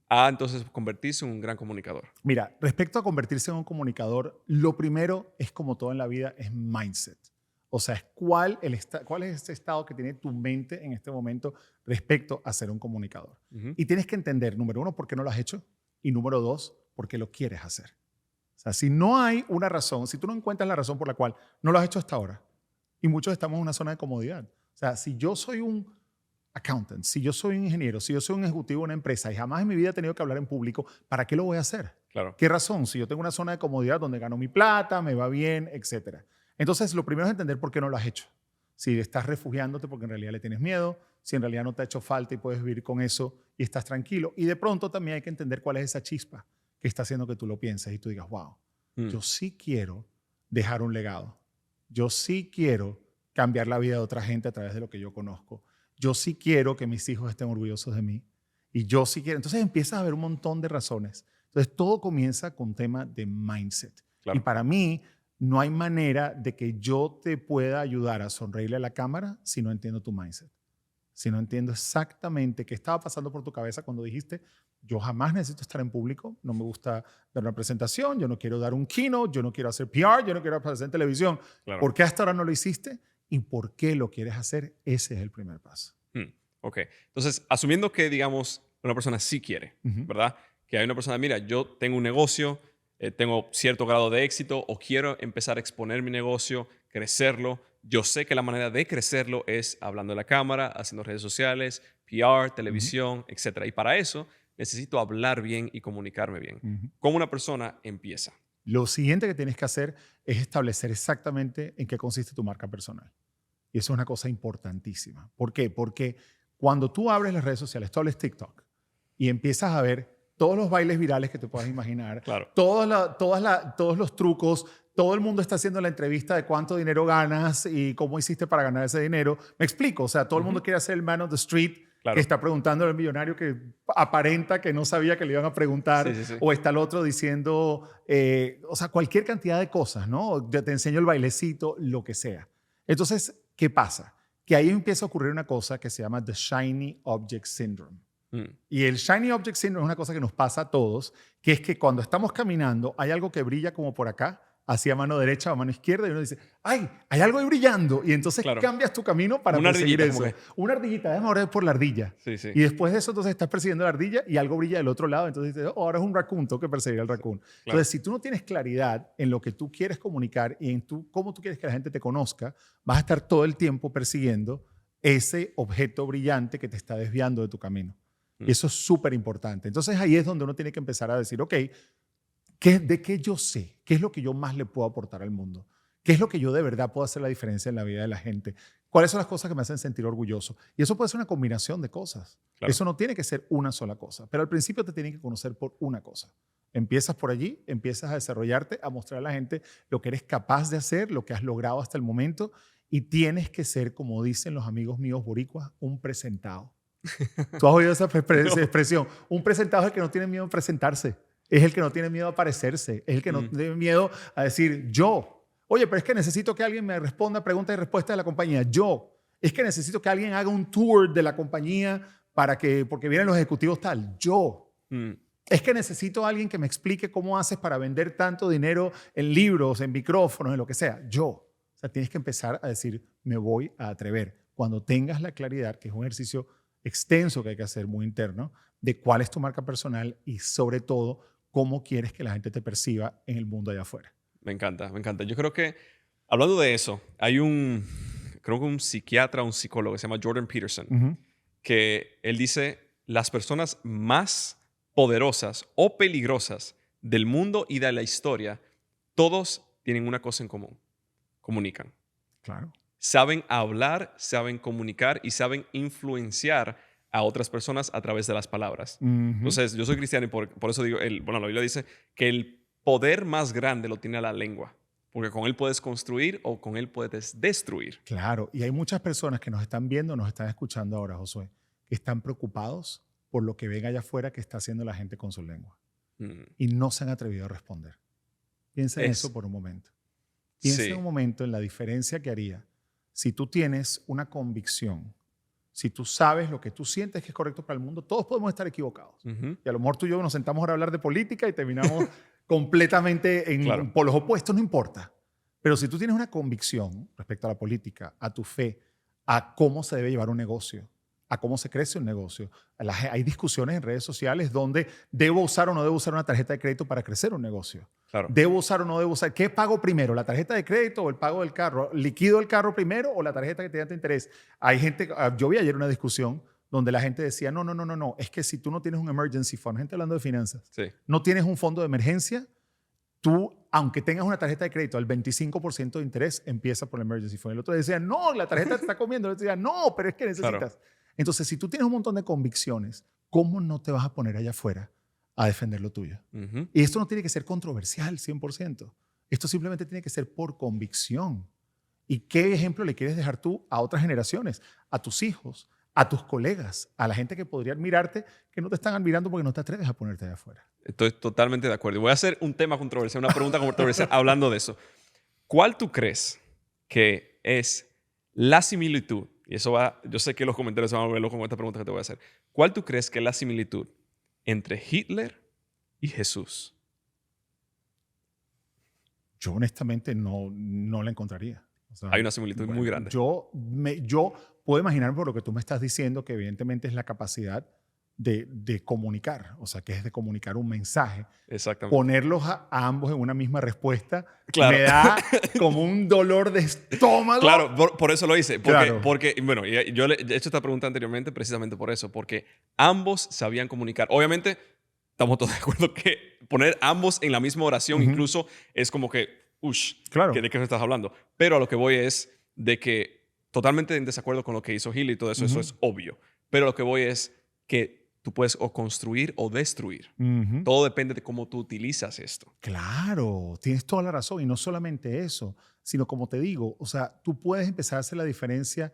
a entonces convertirse en un gran comunicador. Mira, respecto a convertirse en un comunicador, lo primero es, como todo en la vida, es mindset. O sea, es cuál es ese estado que tiene tu mente en este momento respecto a ser un comunicador. Y tienes que entender, número uno, por qué no lo has hecho, y número dos, por qué lo quieres hacer. O sea, si no hay una razón, si tú no encuentras la razón por la cual no lo has hecho hasta ahora, y muchos estamos en una zona de comodidad. O sea, si yo soy un accountant, si yo soy un ingeniero, si yo soy un ejecutivo de una empresa y jamás en mi vida he tenido que hablar en público, ¿para qué lo voy a hacer? Claro. ¿Qué razón? Si yo tengo una zona de comodidad donde gano mi plata, me va bien, etcétera. Entonces, lo primero es entender por qué no lo has hecho. Si estás refugiándote porque en realidad le tienes miedo, si en realidad no te ha hecho falta y puedes vivir con eso y estás tranquilo. Y de pronto también hay que entender cuál es esa chispa que está haciendo que tú lo pienses y tú digas, wow, yo sí quiero dejar un legado. Yo sí quiero cambiar la vida de otra gente a través de lo que yo conozco. Yo sí quiero que mis hijos estén orgullosos de mí. Y yo sí quiero. Entonces empiezas a ver un montón de razones. Entonces todo comienza con tema de mindset. Claro. Y para mí no hay manera de que yo te pueda ayudar a sonreírle a la cámara si no entiendo tu mindset. Si no entiendo exactamente qué estaba pasando por tu cabeza cuando dijiste, yo jamás necesito estar en público, no me gusta dar una presentación, yo no quiero dar un keynote, yo no quiero hacer PR, yo no quiero aparecer en televisión. Claro. ¿Por qué hasta ahora no lo hiciste? ¿Y por qué lo quieres hacer? Ese es el primer paso. Ok. Entonces, asumiendo que, digamos, una persona sí quiere, ¿verdad? Que hay una persona, mira, yo tengo un negocio, tengo cierto grado de éxito o quiero empezar a exponer mi negocio, crecerlo. Yo sé que la manera de crecerlo es hablando en la cámara, haciendo redes sociales, PR, televisión, etc. Y para eso necesito hablar bien y comunicarme bien. ¿Cómo una persona empieza? Lo siguiente que tienes que hacer es establecer exactamente en qué consiste tu marca personal. Y eso es una cosa importantísima. ¿Por qué? Porque cuando tú abres las redes sociales, tú abres TikTok y empiezas a ver todos los bailes virales que te puedas imaginar, Claro. todos los trucos, todo el mundo está haciendo la entrevista de cuánto dinero ganas y cómo hiciste para ganar ese dinero. Me explico, o sea, todo el mundo quiere ser el man of the street, Claro. que está preguntando al millonario que aparenta que no sabía que le iban a preguntar, Sí. o está el otro diciendo, o sea, cualquier cantidad de cosas, ¿no? Te enseño el bailecito, lo que sea. Entonces, ¿qué pasa? Que ahí empieza a ocurrir una cosa que se llama The Shiny Object Syndrome. Y el Shiny Object Syndrome es una cosa que nos pasa a todos, que es que cuando estamos caminando hay algo que brilla como por acá, hacia mano derecha o mano izquierda, y uno dice, ¡ay! Hay algo ahí brillando. Y entonces cambias tu camino para perseguir eso. Una ardillita, déjame ahora por la ardilla. Sí. Y después de eso, entonces estás persiguiendo la ardilla y algo brilla del otro lado. Entonces dices, oh, ahora es un raccoon, tengo que perseguir al raccoon. Claro. Entonces, si tú no tienes claridad en lo que tú quieres comunicar y en cómo tú quieres que la gente te conozca, vas a estar todo el tiempo persiguiendo ese objeto brillante que te está desviando de tu camino. Y eso es súper importante. Entonces, ahí es donde uno tiene que empezar a decir, ok, ¿de qué yo sé? ¿Qué es lo que yo más le puedo aportar al mundo? ¿Qué es lo que yo de verdad puedo hacer la diferencia en la vida de la gente? ¿Cuáles son las cosas que me hacen sentir orgulloso? Y eso puede ser una combinación de cosas. Claro. Eso no tiene que ser una sola cosa. Pero al principio te tienen que conocer por una cosa. Empiezas por allí, empiezas a desarrollarte, a mostrar a la gente lo que eres capaz de hacer, lo que has logrado hasta el momento. Y tienes que ser, como dicen los amigos míos boricuas, un presentado. ¿Tú has oído esa expresión? Un presentado es el que no tiene miedo a presentarse. Es el que no tiene miedo a aparecerse. Es el que no tiene miedo a decir yo. Oye, pero es que necesito que alguien me responda preguntas y respuestas de la compañía. Yo. Es que necesito que alguien haga un tour de la compañía porque vienen los ejecutivos tal. Yo. Es que necesito a alguien que me explique cómo haces para vender tanto dinero en libros, en micrófonos, en lo que sea. Yo. O sea, tienes que empezar a decir, me voy a atrever. Cuando tengas la claridad, que es un ejercicio extenso que hay que hacer, muy interno, de cuál es tu marca personal y sobre todo, cómo quieres que la gente te perciba en el mundo allá afuera. Me encanta, me encanta. Yo creo que, hablando de eso, hay creo que un psiquiatra, un psicólogo que se llama Jordan Peterson, que él dice, las personas más poderosas o peligrosas del mundo y de la historia, todos tienen una cosa en común: comunican. Claro. Saben hablar, saben comunicar y saben influenciar a otras personas a través de las palabras. Entonces, yo soy cristiano y por eso digo, la Biblia dice que el poder más grande lo tiene la lengua, porque con él puedes construir o con él puedes destruir. Claro, y hay muchas personas que nos están viendo, nos están escuchando ahora, Josué, que están preocupados por lo que ven allá afuera que está haciendo la gente con su lengua. Y no se han atrevido a responder. Piensa en eso por un momento. Piensa en un momento en la diferencia que haría si tú tienes una convicción, si tú sabes lo que tú sientes que es correcto para el mundo. Todos podemos estar equivocados. Y a lo mejor tú y yo nos sentamos ahora a hablar de política y terminamos completamente por los opuestos, no importa. Pero si tú tienes una convicción respecto a la política, a tu fe, a cómo se debe llevar un negocio, a cómo se crece un negocio. Hay discusiones en redes sociales donde debo usar o no debo usar una tarjeta de crédito para crecer un negocio. Claro. ¿Debo usar o no debo usar? ¿Qué pago primero? ¿La tarjeta de crédito o el pago del carro? ¿Liquido el carro primero o la tarjeta que te da interés? Hay gente, yo vi ayer una discusión donde la gente decía, no, es que si tú no tienes un emergency fund, gente hablando de finanzas, no tienes un fondo de emergencia, tú, aunque tengas una tarjeta de crédito al 25% de interés, empieza por el emergency fund. El otro decía, no, la tarjeta te está comiendo. El otro decía, no, pero es que necesitas. Claro. Entonces, si tú tienes un montón de convicciones, ¿cómo no te vas a poner allá afuera a defender lo tuyo? Y esto no tiene que ser controversial 100%. Esto simplemente tiene que ser por convicción. ¿Y qué ejemplo le quieres dejar tú a otras generaciones? A tus hijos, a tus colegas, a la gente que podría admirarte, que no te están admirando porque no te atreves a ponerte allá afuera. Estoy totalmente de acuerdo. Voy a hacer un tema controversial, una pregunta controversial hablando de eso. ¿Cuál tú crees que es la similitud? Y eso va, yo sé que los comentarios se van a volver locos con esta pregunta que te voy a hacer. ¿Cuál tú crees que es la similitud entre Hitler y Jesús? Yo honestamente no la encontraría. O sea, hay una similitud muy grande. Yo puedo imaginar por lo que tú me estás diciendo que evidentemente es la capacidad de comunicar, o sea, que es de comunicar un mensaje. Exactamente. Ponerlos a ambos en una misma respuesta, claro, me da como un dolor de estómago. Claro, por eso lo hice. Porque bueno, yo le he hecho esta pregunta anteriormente precisamente por eso, porque ambos sabían comunicar. Obviamente, estamos todos de acuerdo que poner ambos en la misma oración incluso es como que, claro, ¿de qué me estás hablando? Pero a lo que voy es de que totalmente en desacuerdo con lo que hizo Hitler y todo eso, eso es obvio. Pero lo que voy es que tú puedes o construir o destruir. Todo depende de cómo tú utilizas esto. Claro, tienes toda la razón. Y no solamente eso, sino como te digo, o sea, tú puedes empezar a hacer la diferencia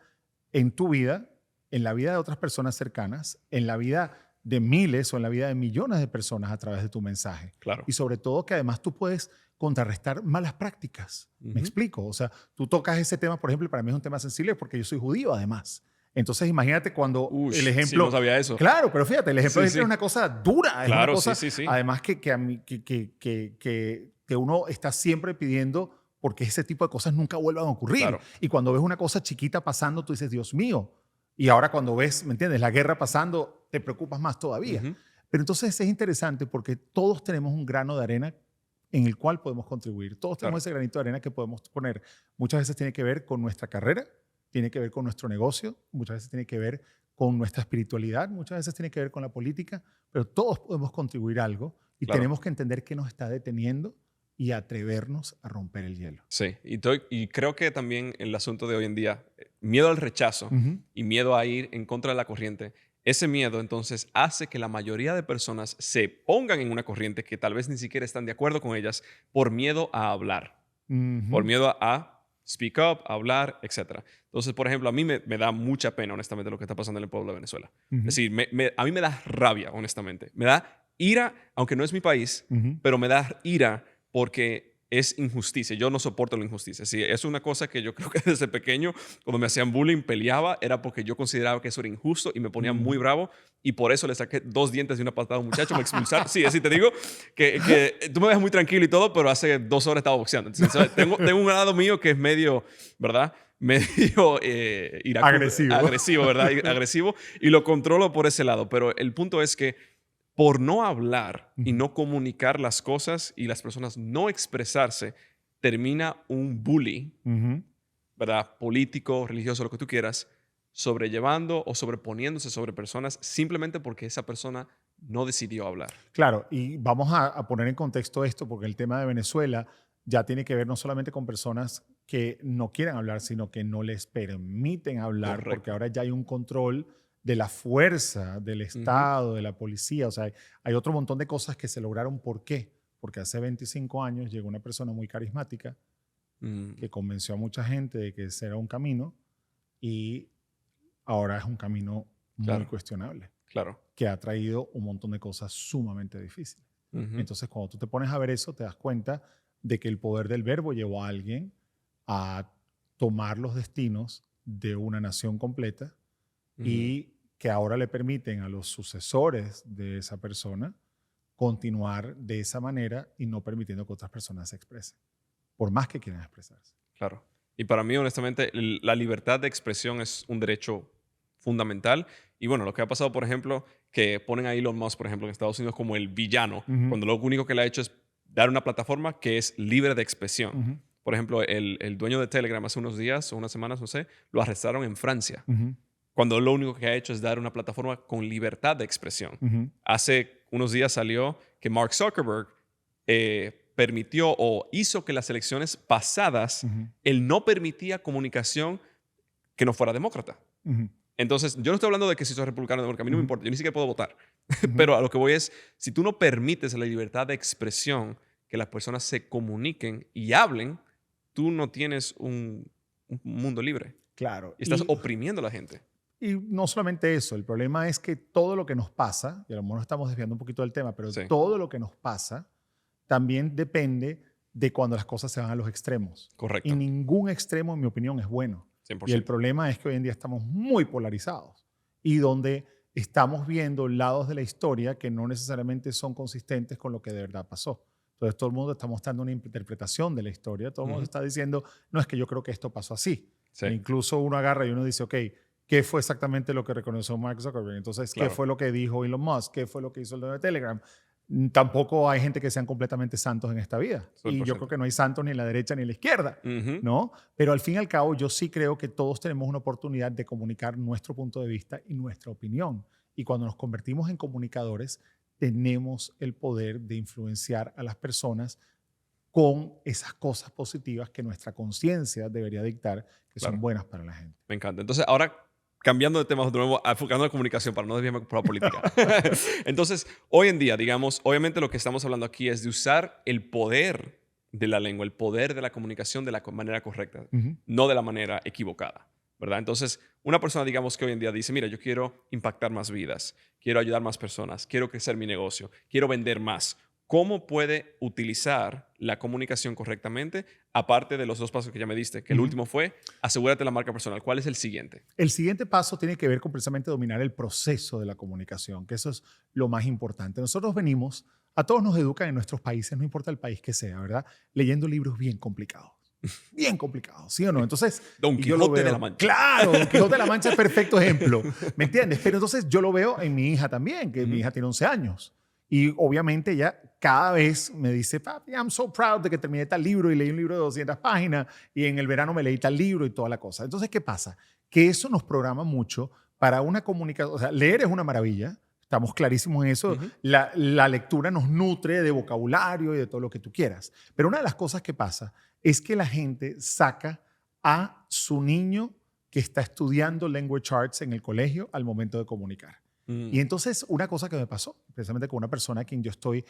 en tu vida, en la vida de otras personas cercanas, en la vida de miles o en la vida de millones de personas a través de tu mensaje. Claro. Y sobre todo que además tú puedes contrarrestar malas prácticas. ¿Me explico? O sea, tú tocas ese tema, por ejemplo, y para mí es un tema sensible porque yo soy judío además. Entonces, imagínate cuando el ejemplo... Sí, no sabía eso. Claro, pero fíjate, el ejemplo es una cosa dura. Claro, es una cosa, sí. Además que uno está siempre pidiendo porque ese tipo de cosas nunca vuelvan a ocurrir. Claro. Y cuando ves una cosa chiquita pasando, tú dices, Dios mío. Y ahora cuando ves, ¿me entiendes? La guerra pasando, te preocupas más todavía. Pero entonces es interesante porque todos tenemos un grano de arena en el cual podemos contribuir. Todos tenemos ese granito de arena que podemos poner. Muchas veces tiene que ver con nuestra carrera, tiene que ver con nuestro negocio, muchas veces tiene que ver con nuestra espiritualidad, muchas veces tiene que ver con la política, pero todos podemos contribuir algo y tenemos que entender qué nos está deteniendo y atrevernos a romper el hielo. Sí, y creo que también el asunto de hoy en día, miedo al rechazo y miedo a ir en contra de la corriente, ese miedo entonces hace que la mayoría de personas se pongan en una corriente que tal vez ni siquiera están de acuerdo con ellas por miedo a hablar, por miedo a speak up, hablar, etc. Entonces, por ejemplo, a mí me da mucha pena, honestamente, lo que está pasando en el pueblo de Venezuela. Es decir, a mí me da rabia, honestamente. Me da ira, aunque no es mi país, pero me da ira porque es injusticia. Yo no soporto la injusticia. Sí, es una cosa que yo creo que desde pequeño, cuando me hacían bullying, peleaba, era porque yo consideraba que eso era injusto y me ponía muy bravo. Y por eso le saqué 2 dientes de una patada a un muchacho, me expulsaron. Sí, así te digo, que tú me ves muy tranquilo y todo, pero hace 2 horas estaba boxeando. Entonces, tengo un lado mío que es medio, ¿verdad? Medio agresivo, ¿verdad? Agresivo. Y lo controlo por ese lado. Pero el punto es que por no hablar y Ujú. no comunicar las cosas y las personas no expresarse, termina un bully, Ujú. ¿verdad? Político, religioso, lo que tú quieras, sobrellevando o sobreponiéndose sobre personas simplemente porque esa persona no decidió hablar. Claro, y vamos a poner en contexto esto porque el tema de Venezuela ya tiene que ver no solamente con personas que no quieren hablar, sino que no les permiten hablar porque Correcto. ahora ya hay un control de la fuerza, del Ujú. Estado, de la policía. O sea, hay otro montón de cosas que se lograron. ¿Por qué? Porque hace 25 años llegó una persona muy carismática Mm, que convenció a mucha gente de que ese era un camino y ahora es un camino muy claro, cuestionable claro. que ha traído un montón de cosas sumamente difíciles. Ujú, Entonces, cuando tú te pones a ver eso, te das cuenta de que el poder del verbo llevó a alguien a tomar los destinos de una nación completa ujú. y que ahora le permiten a los sucesores de esa persona continuar de esa manera y no permitiendo que otras personas se expresen, por más que quieran expresarse. Claro. Y para mí, honestamente, la libertad de expresión es un derecho fundamental. Y bueno, lo que ha pasado, por ejemplo, que ponen a Elon Musk, por ejemplo, en Estados Unidos como el villano, Ujú, cuando lo único que le ha hecho es dar una plataforma que es libre de expresión. ujú, Por ejemplo, el dueño de Telegram hace unos días o unas semanas, no sé, lo arrestaron en Francia, ujú, cuando él lo único que ha hecho es dar una plataforma con libertad de expresión. ujú, Hace unos días salió que Mark Zuckerberg permitió o hizo que las elecciones pasadas ujú, él no permitía comunicación que no fuera demócrata. ujú, Entonces, yo no estoy hablando de que si soy republicano o demócrata, a mí no me ujú, importa, yo ni siquiera puedo votar. ujú. Pero a lo que voy es, si tú no permites la libertad de expresión, que las personas se comuniquen y hablen, tú no tienes un mundo libre. Claro. Estás oprimiendo a la gente. Y no solamente eso, el problema es que todo lo que nos pasa, y a lo mejor nos estamos desviando un poquito del tema, pero Sí, todo lo que nos pasa también depende de cuando las cosas se van a los extremos. Y correcto. ningún extremo, en mi opinión, es bueno. Y el 100%. problema es que hoy en día estamos muy polarizados y donde estamos viendo lados de la historia que no necesariamente son consistentes con lo que de verdad pasó. Entonces todo el mundo está mostrando una interpretación de la historia, todo el mundo Ujú. está diciendo, no es que yo creo que esto pasó así. Sí, E incluso uno agarra y uno dice, ok, ¿qué fue exactamente lo que reconoció Mark Zuckerberg? Entonces, ¿qué claro. fue lo que dijo Elon Musk? ¿Qué fue lo que hizo el dueño de Telegram? Tampoco hay gente que sean completamente santos en esta vida. Y yo creo 100%. que no hay santos ni en la derecha ni en la izquierda, Ujú. ¿no? Pero al fin y al cabo, yo sí creo que todos tenemos una oportunidad de comunicar nuestro punto de vista y nuestra opinión. Y cuando nos convertimos en comunicadores, tenemos el poder de influenciar a las personas con esas cosas positivas que nuestra conciencia debería dictar que son Claro. buenas para la gente. Me encanta. Entonces, ahora cambiando de tema de nuevo, enfocando en la comunicación para no desviarme por la política. Entonces, hoy en día, digamos, obviamente lo que estamos hablando aquí es de usar el poder de la lengua, el poder de la comunicación de la manera correcta, Ujú, no de la manera equivocada, ¿verdad? Entonces, una persona, digamos, que hoy en día dice, mira, yo quiero impactar más vidas, quiero ayudar más personas, quiero crecer mi negocio, quiero vender más. ¿Cómo puede utilizar la comunicación correctamente? Aparte de los dos pasos que ya me diste, que el ujú. último fue asegúrate de la marca personal. ¿Cuál es el siguiente? El siguiente paso tiene que ver con precisamente dominar el proceso de la comunicación, que eso es lo más importante. Nosotros venimos, a todos nos educan en nuestros países, no importa el país que sea, ¿verdad? Leyendo libros bien complicados, ¿sí o no? Entonces, Don y yo lo Quijote de la veo, Mancha. claro, Don Quijote de la Mancha es perfecto ejemplo, ¿me entiendes? Pero entonces yo lo veo en mi hija también, que mi Ujú. hija tiene 11 años. Y obviamente ella cada vez me dice, papi, I'm so proud de que terminé tal libro y leí un libro de 200 páginas y en el verano me leí tal libro y toda la cosa. Entonces, ¿qué pasa? Que eso nos programa mucho para una comunicación. O sea, leer es una maravilla, estamos clarísimos en eso. Ujú. La lectura nos nutre de vocabulario y de todo lo que tú quieras. Pero una de las cosas que pasa es que la gente saca a su niño que está estudiando language arts en el colegio al momento de comunicar. Mm, Y entonces una cosa que me pasó, precisamente con una persona a quien yo estoy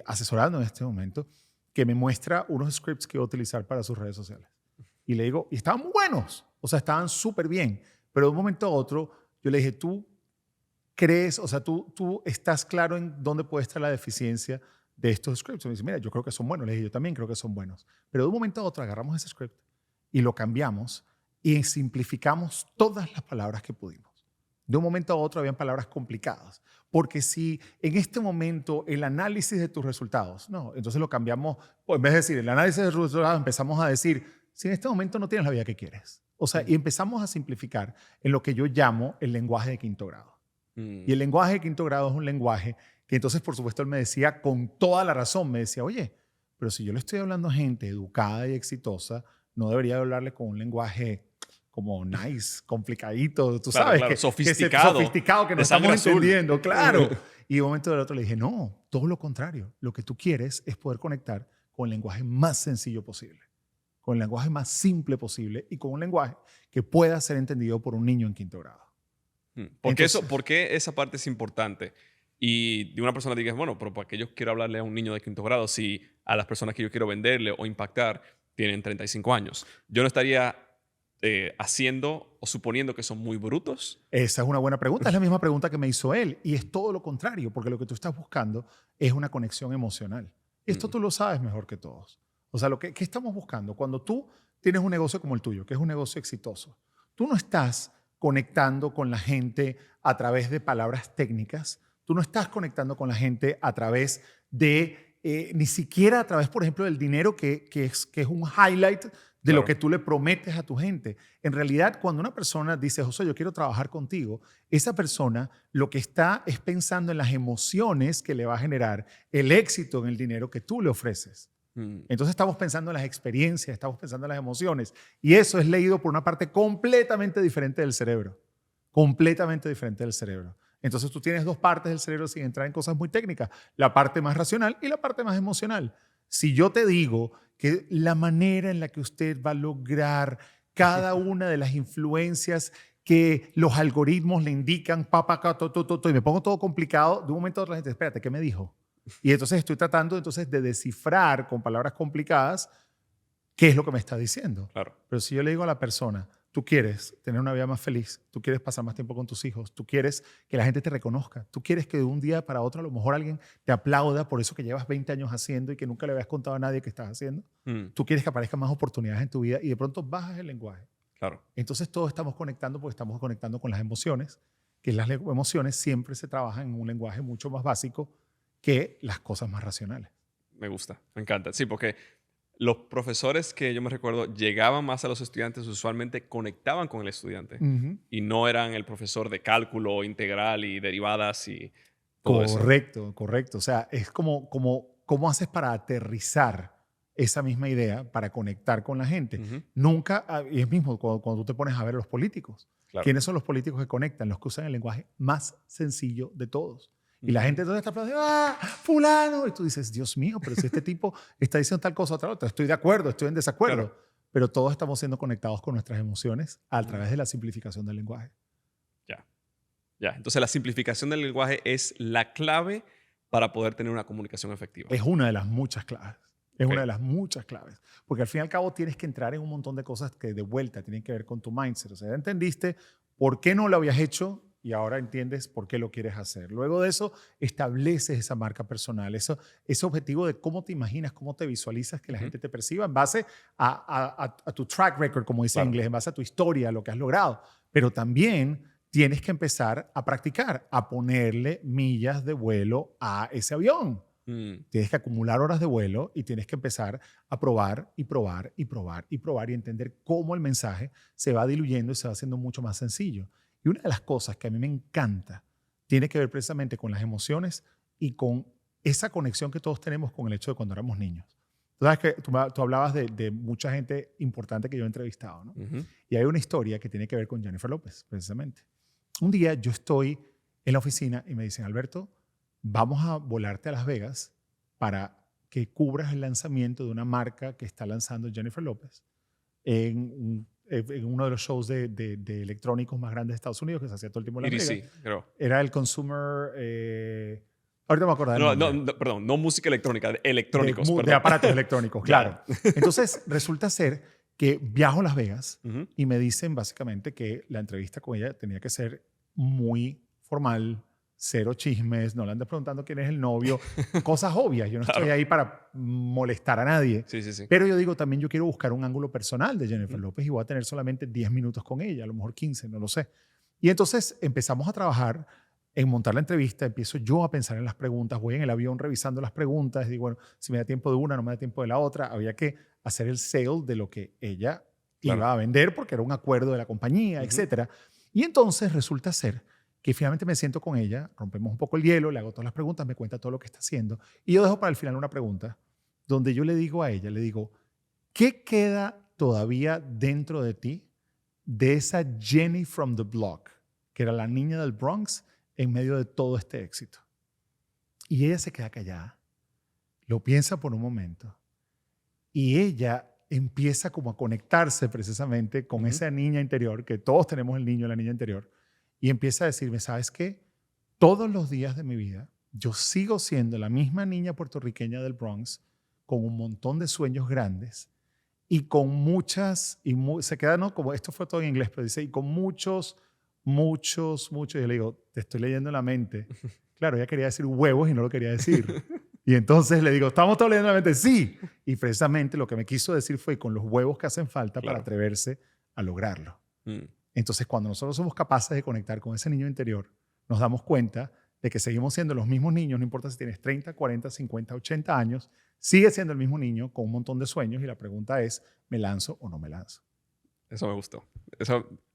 asesorando en este momento, que me muestra unos scripts que voy a utilizar para sus redes sociales. Y le digo, y estaban muy buenos, o sea, estaban súper bien, pero de un momento a otro yo le dije, ¿tú crees, o sea, tú estás claro en dónde puede estar la deficiencia de estos scripts? Y me dice, mira, yo creo que son buenos. Le dije, yo también creo que son buenos. Pero de un momento a otro agarramos ese script y lo cambiamos y simplificamos todas las palabras que pudimos. De un momento a otro habían palabras complicadas. Porque si en este momento el análisis de tus resultados, no, entonces lo cambiamos, o en vez de decir el análisis de tus resultados, empezamos a decir, si en este momento no tienes la vida que quieres. O sea, y empezamos a simplificar en lo que yo llamo el lenguaje de quinto grado. mm, Y el lenguaje de quinto grado es un lenguaje Que entonces, por supuesto, él me decía con toda la razón, me decía, oye, pero si yo le estoy hablando a gente educada y exitosa, no debería hablarle con un lenguaje como nice, complicadito, tú Claro, sabes, claro. sofisticado, que no De sangre estamos azul. entendiendo, claro. Y de un momento del otro le dije, no, todo lo contrario. Lo que tú quieres es poder conectar con el lenguaje más sencillo posible, con el lenguaje más simple posible y con un lenguaje que pueda ser entendido por un niño en quinto grado. ¿Por qué esa parte es importante? Y de una persona diga, bueno, pero ¿para qué yo quiero hablarle a un niño de quinto grado si a las personas que yo quiero venderle o impactar tienen 35 años? Yo no estaría haciendo o suponiendo que son muy brutos. Esa es una buena pregunta. Es la misma pregunta que me hizo él. Y es todo lo contrario, porque lo que tú estás buscando es una conexión emocional. Esto tú lo sabes mejor que todos. O sea, ¿qué estamos buscando? Cuando tú tienes un negocio como el tuyo, que es un negocio exitoso, tú no estás conectando con la gente a través de palabras técnicas. Tú no estás conectando con la gente a través de, ni siquiera a través, por ejemplo, del dinero que es un highlight de lo que tú le prometes a tu gente. En realidad, cuando una persona dice, José, yo quiero trabajar contigo, esa persona lo que está es pensando en las emociones que le va a generar el éxito en el dinero que tú le ofreces. Entonces estamos pensando en las experiencias, estamos pensando en las emociones. Y eso es leído por una parte completamente diferente del cerebro. Completamente diferente del cerebro. Entonces tú tienes dos partes del cerebro sin entrar en cosas muy técnicas. La parte más racional y la parte más emocional. Si yo te digo que la manera en la que usted va a lograr cada una de las influencias que los algoritmos le indican, y me pongo todo complicado, de un momento a otro la gente, espérate, ¿qué me dijo? Y entonces estoy tratando entonces de descifrar con palabras complicadas qué es lo que me está diciendo. Claro. Pero si yo le digo a la persona, tú quieres tener una vida más feliz, tú quieres pasar más tiempo con tus hijos, tú quieres que la gente te reconozca, tú quieres que de un día para otro a lo mejor alguien te aplauda por eso que llevas 20 años haciendo y que nunca le habías contado a nadie que estás haciendo. Tú quieres que aparezcan más oportunidades en tu vida y de pronto bajas el lenguaje. Claro. Entonces todos estamos conectando porque estamos conectando con las emociones, que las emociones siempre se trabajan en un lenguaje mucho más básico que las cosas más racionales. Me gusta, me encanta. Sí, porque los profesores que yo me recuerdo llegaban más a los estudiantes, usualmente conectaban con el estudiante y no eran el profesor de cálculo integral y derivadas y todo eso. Correcto. O sea, es como cómo haces para aterrizar esa misma idea, para conectar con la gente. Nunca, y es mismo cuando tú te pones a ver a los políticos. Claro. ¿Quiénes son los políticos que conectan? Los que usan el lenguaje más sencillo de todos. Y la gente entonces está aplaudiendo, ¡ah, fulano! Y tú dices, Dios mío, pero si este tipo está diciendo tal cosa o otra, estoy de acuerdo, estoy en desacuerdo. Claro. Pero todos estamos siendo conectados con nuestras emociones a través de la simplificación del lenguaje. Ya. Entonces la simplificación del lenguaje es la clave para poder tener una comunicación efectiva. Es una de las muchas claves. Es una de las muchas claves. Porque al fin y al cabo tienes que entrar en un montón de cosas que de vuelta tienen que ver con tu mindset. O sea, ya entendiste por qué no lo habías hecho y ahora entiendes por qué lo quieres hacer. Luego de eso, estableces esa marca personal, ese objetivo de cómo te imaginas, cómo te visualizas que la gente te perciba en base a tu track record, como dice en inglés, en base a tu historia, a lo que has logrado. Pero también tienes que empezar a practicar, a ponerle millas de vuelo a ese avión. Tienes que acumular horas de vuelo y tienes que empezar a probar y probar y probar y probar y entender cómo el mensaje se va diluyendo y se va haciendo mucho más sencillo. Y una de las cosas que a mí me encanta tiene que ver precisamente con las emociones y con esa conexión que todos tenemos con el hecho de cuando éramos niños. Tú sabes que tú hablabas de mucha gente importante que yo he entrevistado, ¿no? Y hay una historia que tiene que ver con Jennifer López, precisamente. Un día yo estoy en la oficina y me dicen, Alberto, vamos a volarte a Las Vegas para que cubras el lanzamiento de una marca que está lanzando Jennifer López en uno de los shows de electrónicos más grandes de Estados Unidos que se hacía todo el tiempo en Las Vegas. Creo. Era el Consumer... ahorita me acuerdo. Perdón, no música electrónica, de electrónicos. De aparatos electrónicos, claro. Entonces, resulta ser que viajo a Las Vegas y me dicen básicamente que la entrevista con ella tenía que ser muy formal, cero chismes, no le andes preguntando quién es el novio, cosas obvias. Yo no estoy ahí para molestar a nadie. Sí. Pero yo digo, también yo quiero buscar un ángulo personal de Jennifer López y voy a tener solamente 10 minutos con ella, a lo mejor 15, no lo sé. Y entonces empezamos a trabajar en montar la entrevista, empiezo yo a pensar en las preguntas, voy en el avión revisando las preguntas, y digo, bueno, si me da tiempo de una, no me da tiempo de la otra, había que hacer el sale de lo que ella iba a vender porque era un acuerdo de la compañía, etc. Y entonces resulta ser que finalmente me siento con ella, rompemos un poco el hielo, le hago todas las preguntas, me cuenta todo lo que está haciendo. Y yo dejo para el final una pregunta donde yo le digo a ella, le digo, ¿qué queda todavía dentro de ti de esa Jenny from the block, que era la niña del Bronx en medio de todo este éxito? Y ella se queda callada, lo piensa por un momento y ella empieza como a conectarse precisamente con esa niña interior, que todos tenemos el niño y la niña interior, y empieza a decirme, ¿sabes qué? Todos los días de mi vida yo sigo siendo la misma niña puertorriqueña del Bronx con un montón de sueños grandes y con muchas, se queda, ¿no? Como esto fue todo en inglés, pero dice, y con muchos, y yo le digo, te estoy leyendo la mente. Claro, ella quería decir huevos y no lo quería decir. Y entonces le digo, ¿estamos todos leyendo la mente? Sí. Y precisamente lo que me quiso decir fue con los huevos que hacen falta para atreverse a lograrlo. Entonces, cuando nosotros somos capaces de conectar con ese niño interior, nos damos cuenta de que seguimos siendo los mismos niños, no importa si tienes 30, 40, 50, 80 años, sigue siendo el mismo niño con un montón de sueños y la pregunta es, ¿me lanzo o no me lanzo? Eso me gustó.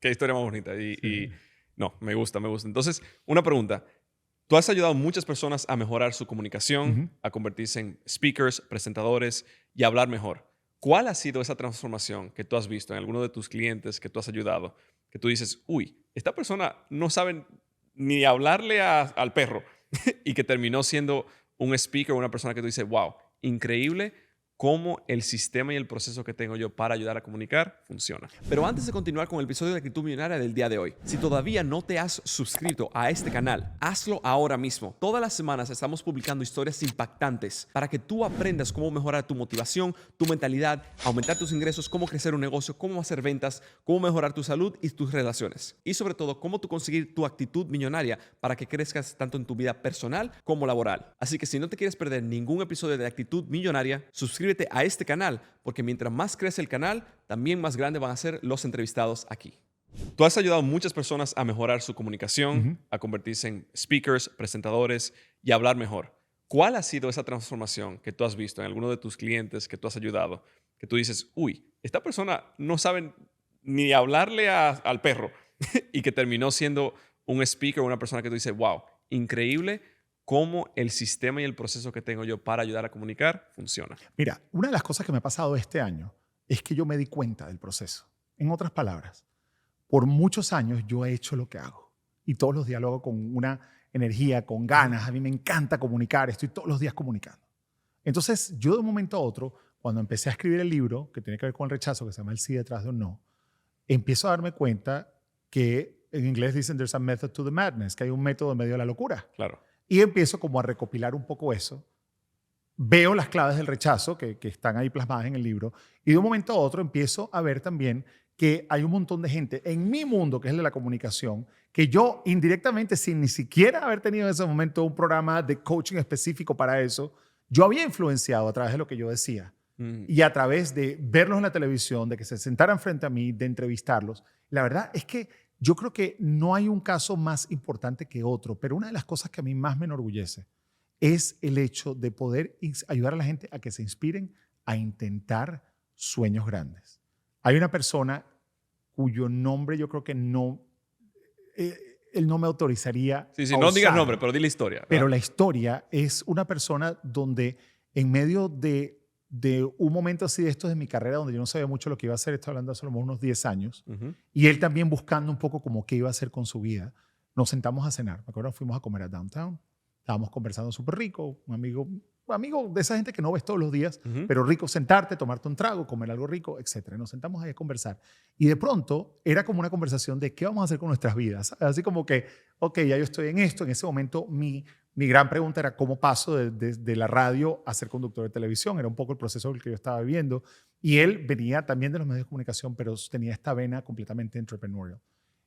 Qué historia más bonita. Y no, me gusta. Entonces, una pregunta. Tú has ayudado a muchas personas a mejorar su comunicación, a convertirse en speakers, presentadores y a hablar mejor. ¿Cuál ha sido esa transformación que tú has visto en alguno de tus clientes que tú has ayudado? Que tú dices, uy, esta persona no sabe ni hablarle al perro y que terminó siendo un speaker o una persona que tú dices, wow, increíble cómo el sistema y el proceso que tengo yo para ayudar a comunicar funciona. Pero antes de continuar con el episodio de Actitud Millonaria del día de hoy, si todavía no te has suscrito a este canal, hazlo ahora mismo. Todas las semanas estamos publicando historias impactantes para que tú aprendas cómo mejorar tu motivación, tu mentalidad, aumentar tus ingresos, cómo crecer un negocio, cómo hacer ventas, cómo mejorar tu salud y tus relaciones. Y sobre todo, cómo tú conseguir tu actitud millonaria para que crezcas tanto en tu vida personal como laboral. Así que si no te quieres perder ningún episodio de Actitud Millonaria, suscríbete a este canal, porque mientras más crece el canal, también más grandes van a ser los entrevistados aquí. Tú has ayudado a muchas personas a mejorar su comunicación, a convertirse en speakers, presentadores y a hablar mejor. ¿Cuál ha sido esa transformación que tú has visto en alguno de tus clientes que tú has ayudado? Que tú dices, uy, esta persona no sabe ni hablarle al perro y que terminó siendo un speaker o una persona que tú dices, wow, increíble cómo el sistema y el proceso que tengo yo para ayudar a comunicar funciona. Mira, una de las cosas que me ha pasado este año es que yo me di cuenta del proceso. En otras palabras, por muchos años yo he hecho lo que hago y todos los días lo hago con una energía, con ganas. A mí me encanta comunicar, estoy todos los días comunicando. Entonces, yo de un momento a otro, cuando empecé a escribir el libro que tiene que ver con el rechazo, que se llama El sí detrás de un no, empiezo a darme cuenta que en inglés dicen there's a method to the madness, que hay un método en medio de la locura. Claro. Y empiezo como a recopilar un poco eso. Veo las claves del rechazo que están ahí plasmadas en el libro y de un momento a otro empiezo a ver también que hay un montón de gente en mi mundo, que es el de la comunicación, que yo indirectamente, sin ni siquiera haber tenido en ese momento un programa de coaching específico para eso, yo había influenciado a través de lo que yo decía y a través de verlos en la televisión, de que se sentaran frente a mí, de entrevistarlos. La verdad es que yo creo que no hay un caso más importante que otro, pero una de las cosas que a mí más me enorgullece es el hecho de poder ayudar a la gente a que se inspiren a intentar sueños grandes. Hay una persona cuyo nombre yo creo que no, él no me autorizaría Sí, a no digas usar, nombre, pero di la historia. pero la historia es una persona donde en medio de un momento así de estos de mi carrera, donde yo no sabía mucho lo que iba a hacer, estoy hablando hace unos 10 años, y él también buscando un poco como qué iba a hacer con su vida, nos sentamos a cenar. Me acuerdo, fuimos a comer a Downtown. Estábamos conversando súper rico, un amigo de esa gente que no ves todos los días, pero rico sentarte, tomarte un trago, comer algo rico, etc. Nos sentamos ahí a conversar. Y de pronto era como una conversación de qué vamos a hacer con nuestras vidas. Así como que, ok, ya yo estoy en esto. En ese momento mi gran pregunta era cómo paso de la radio a ser conductor de televisión. Era un poco el proceso que yo estaba viviendo. Y él venía también de los medios de comunicación, pero tenía esta vena completamente entrepreneurial.